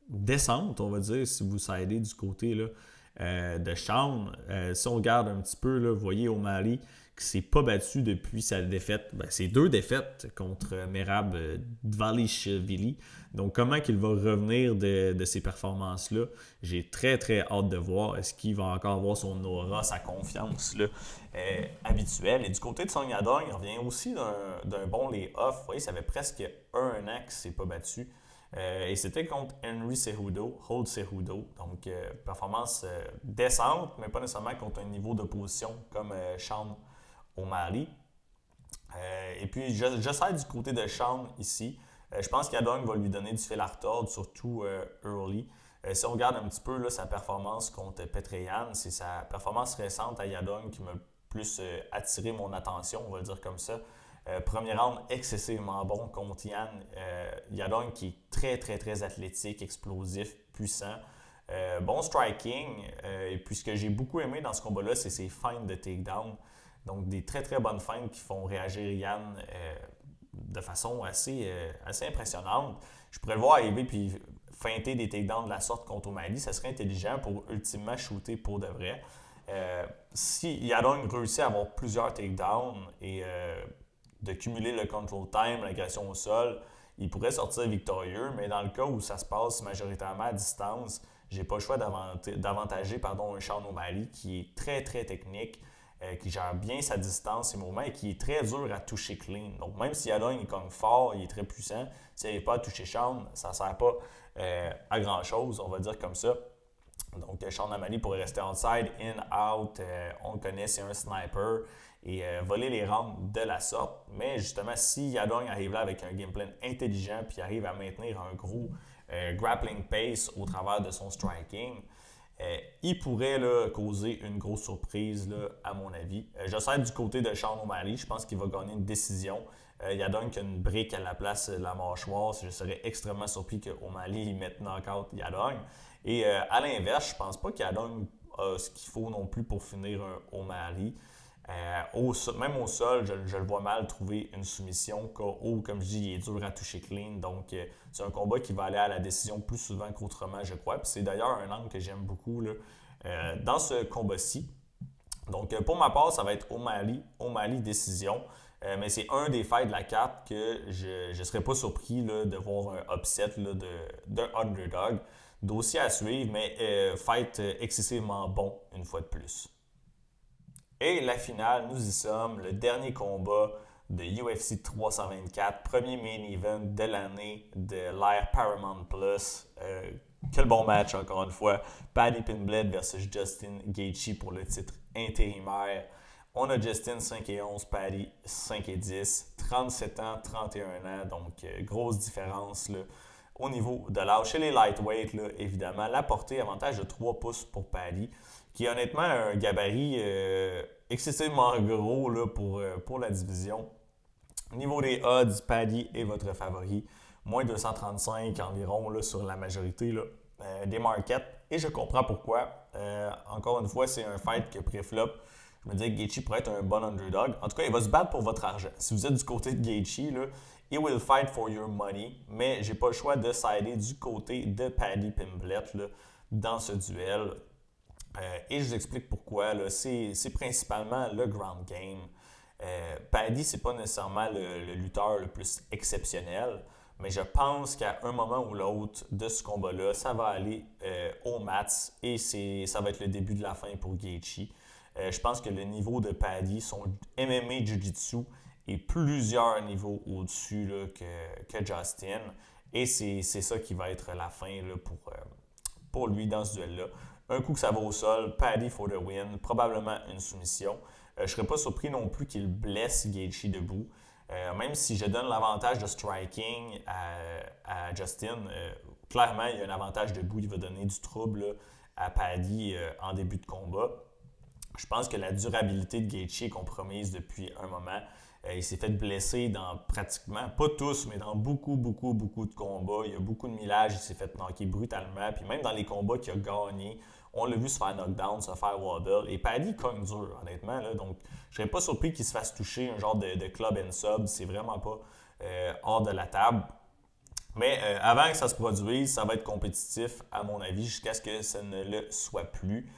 descente, on va dire, si vous sidez du côté là, de Sean. Si on regarde un petit peu, là, vous voyez O'Malley qui ne s'est pas battu depuis sa défaite. C'est 2 défaites contre Merab Dvalishvili. Donc, comment il va revenir de ces performances-là? J'ai très, très hâte de voir. Est-ce qu'il va encore avoir son aura, sa confiance là, habituelle? Et du côté de Song Yadong, il revient aussi d'un bon lay-off. Vous voyez, ça fait presque un an qu'il ne s'est pas battu. Et c'était contre Henry Cejudo, Hold Cejudo. Donc, performance décente, mais pas nécessairement contre un niveau d'opposition comme Sean O'Malley. Et puis, je sers du côté de Sean ici. Je pense qu'Yadong va lui donner du fil à retordre, surtout early. Si on regarde un petit peu là, sa performance contre Petrayan, c'est sa performance récente à Yadong qui m'a plus attiré mon attention, on va le dire comme ça. Premier round excessivement bon contre Yan. Yadong qui est très, très, très athlétique, explosif, puissant. Bon striking. Et puis, ce que j'ai beaucoup aimé dans ce combat-là, c'est ses feintes de takedown. Donc, des très, très bonnes feintes qui font réagir Yan de façon assez impressionnante. Je pourrais le voir arriver puis feinter des takedowns de la sorte contre O'Malley. Ça serait intelligent pour ultimement shooter pour de vrai. Si Yadong réussit à avoir plusieurs takedowns et de cumuler le control time, l'agression au sol, il pourrait sortir victorieux, mais dans le cas où ça se passe majoritairement à distance, j'ai pas le choix d'avantager un Sean O'Malley qui est très très technique, qui gère bien sa distance, ses mouvements et qui est très dur à toucher clean. Donc même si Yadong est comme fort, il est très puissant, s'il n'arrive pas à toucher Sean, ça ne sert pas à grand chose, on va dire comme ça. Donc Sean O'Malley pourrait rester outside, in, out, on le connaît, c'est un sniper. Et voler les rounds de la sorte. Mais justement, si Yadong arrive là avec un game plan intelligent puis arrive à maintenir un gros grappling pace au travers de son striking. Il pourrait là, causer une grosse surprise, là, à mon avis. Je serais du côté de Sean O'Malley. Je pense qu'il va gagner une décision. Yadong qui a une brique à la place de la mâchoire. Je serais extrêmement surpris qu'O'Malley mette knock-out Yadong. Et à l'inverse, je pense pas qu'Yadong a ce qu'il faut non plus pour finir un O'Malley. Même au sol, je le vois mal trouver une soumission. KO, comme je dis, il est dur à toucher clean. Donc, c'est un combat qui va aller à la décision plus souvent qu'autrement, je crois. Puis c'est d'ailleurs un angle que j'aime beaucoup là, dans ce combat-ci. Donc, pour ma part, ça va être O'Malley décision. Mais c'est un des fights de la carte que je ne serais pas surpris là, de voir un upset là, d'un underdog. Dossier à suivre, mais fight excessivement bon une fois de plus. Et la finale, nous y sommes, le dernier combat de UFC 324, premier main event de l'année de l'ère Paramount Plus. Quel bon match encore une fois. Paddy Pimblett versus Justin Gaethje pour le titre intérimaire. On a Justin 5-11, Paddy 5-10, 37 ans, 31 ans, donc grosse différence là, au niveau de l'âge. Chez les lightweight, là, évidemment, la portée, avantage de 3 pouces pour Paddy, qui est honnêtement un gabarit excessivement gros là, pour la division. Au niveau des odds, Paddy est votre favori. Moins 235 environ là, sur la majorité là, des markets. Et je comprends pourquoi. Encore une fois, c'est un fight que pré-flop. Je me dis que Gaethje pourrait être un bon underdog. En tout cas, il va se battre pour votre argent. Si vous êtes du côté de Gaethje, là, he will fight for your money. Mais j'ai pas le choix de sider du côté de Paddy Pimblett là, dans ce duel. Et je vous explique pourquoi. Là. C'est principalement le ground game. Paddy, c'est pas nécessairement le lutteur le plus exceptionnel, mais je pense qu'à un moment ou l'autre de ce combat-là, ça va aller au mats et ça va être le début de la fin pour Gaethje. Je pense que le niveau de Paddy, son MMA Jiu-Jitsu est plusieurs niveaux au-dessus là, que Justin. Et c'est ça qui va être la fin là, pour lui dans ce duel-là. Un coup que ça va au sol, Paddy for the win, probablement une soumission. Je ne serais pas surpris non plus qu'il blesse Gaethje debout. Même si je donne l'avantage de striking à Justin, clairement, il y a un avantage debout. Il va donner du trouble là, à Paddy en début de combat. Je pense que la durabilité de Gaethje est compromise depuis un moment. Il s'est fait blesser dans pratiquement, pas tous, mais dans beaucoup de combats. Il y a beaucoup de millages, il s'est fait knocker brutalement. Puis même dans les combats qu'il a gagnés, on l'a vu se faire knockdown, se faire wobble. Et Paddy cogne dur, honnêtement. Là. Donc, je serais pas surpris qu'il se fasse toucher un genre de club and sub. C'est vraiment pas hors de la table. Mais avant que ça se produise, ça va être compétitif, à mon avis, jusqu'à ce que ça ne le soit plus.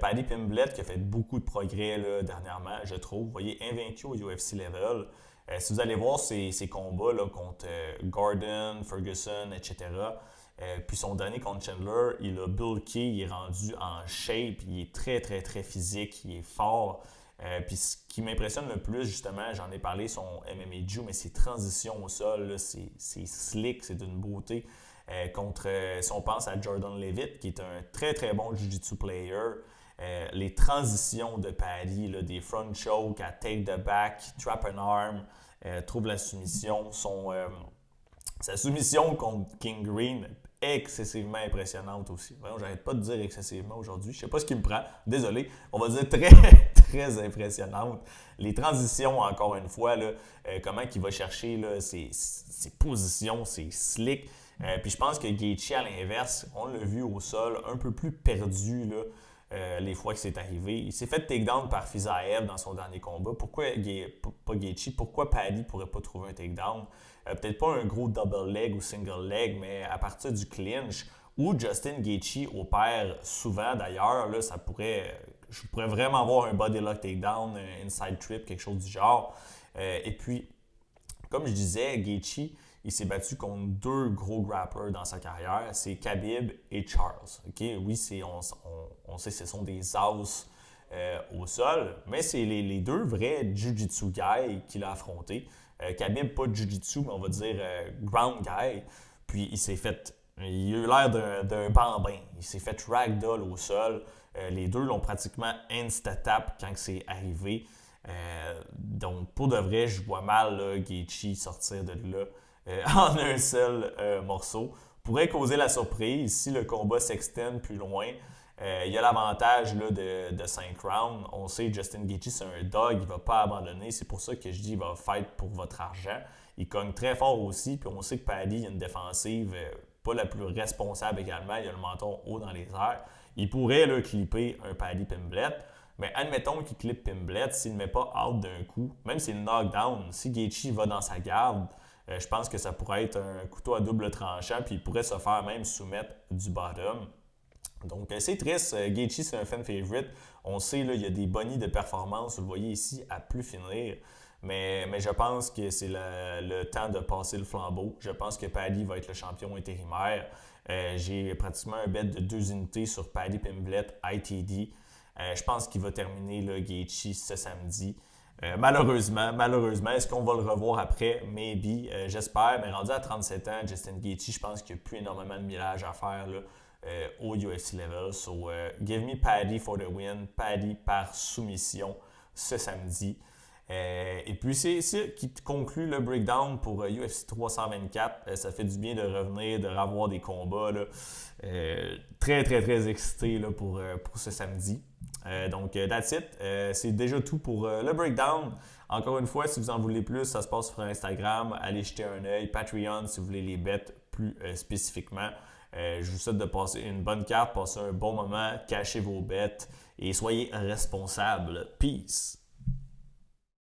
Paddy Pimblett qui a fait beaucoup de progrès là, dernièrement, je trouve. Vous voyez, invaincu au UFC level. Si vous allez voir ses combats là, contre Gordon, Ferguson, etc., puis son dernier contre Chandler, il a bulké, il est rendu en shape, il est très physique, il est fort. Puis ce qui m'impressionne le plus, justement, j'en ai parlé, son MMA Jiu, mais ses transitions au sol, là, c'est slick, c'est d'une beauté. Si on pense à Jordan Leavitt, qui est un très bon Jiu-Jitsu player, les transitions de Paddy, là, des front choke à take the back, trap an arm, trouve la soumission. Sa soumission contre King Green, excessivement impressionnante aussi. Vraiment, j'arrête pas de dire excessivement aujourd'hui. Je sais pas ce qui me prend. Désolé. On va dire très impressionnante. Les transitions, encore une fois, là, comment il va chercher là, ses positions, c'est slick. Puis je pense que Gaethje, à l'inverse, on l'a vu au sol, un peu plus perdu là, les fois que c'est arrivé. Il s'est fait takedown par Fiziev dans son dernier combat. Pourquoi pas Gaethje? Pourquoi Paddy ne pourrait pas trouver un takedown? Peut-être pas un gros double leg ou single leg, mais à partir du clinch, où Justin Gaethje opère souvent d'ailleurs, là, je pourrais vraiment avoir un body lock takedown, un inside trip, quelque chose du genre. Et puis, comme je disais, Gaethje, il s'est battu contre 2 gros grapplers dans sa carrière, c'est Khabib et Charles. Okay? Oui, on sait que ce sont des as au sol, mais c'est les 2 vrais Jiu-Jitsu guys qu'il a affrontés. Khabib, pas Jiu-Jitsu, mais on va dire ground guy. Puis il a eu l'air d'un bambin. Il s'est fait ragdoll au sol. Les 2 l'ont pratiquement insta-tap quand c'est arrivé. Donc, pour de vrai, je vois mal là, Gaethje sortir de là en un seul morceau. pourrait causer la surprise si le combat s'extend plus loin. Il y a l'avantage là, de 5 rounds. On sait que Justin Gaethje, c'est un dog, il ne va pas abandonner. C'est pour ça que je dis qu'il va fight pour votre argent. Il cogne très fort aussi. Puis on sait que Paddy a une défensive pas la plus responsable également. Il a le menton haut dans les airs. Il pourrait là, clipper un Paddy Pimblett. Mais admettons qu'il clippe Pimblett, s'il ne met pas out d'un coup, même s'il knockdown, si Gaethje va dans sa garde, je pense que ça pourrait être un couteau à double tranchant, puis il pourrait se faire même soumettre du bottom. Donc c'est triste, Gaethje c'est un fan favorite. On sait, là, il y a des bonnies de performance, vous le voyez ici, à plus finir. Mais je pense que c'est le temps de passer le flambeau. Je pense que Paddy va être le champion intérimaire. J'ai pratiquement un bet de 2 unités sur Paddy Pimblett ITD. Je pense qu'il va terminer le Gaethje ce samedi. Malheureusement, est-ce qu'on va le revoir après? Maybe, j'espère, mais rendu à 37 ans, Justin Gaethje, je pense qu'il n'y a plus énormément de millage à faire là, au UFC level. So, give me Paddy for the win, Paddy par soumission ce samedi. Et puis, c'est ça qui conclut le breakdown pour UFC 324. Ça fait du bien de revenir, de revoir des combats. Là. Très, très, très excité là, pour ce samedi. Donc, that's it. C'est déjà tout pour le breakdown. Encore une fois, si vous en voulez plus, ça se passe sur Instagram. Allez jeter un œil. Patreon, si vous voulez les bêtes plus spécifiquement. Je vous souhaite de passer une bonne carte, passer un bon moment, cachez vos bêtes et soyez responsables. Peace!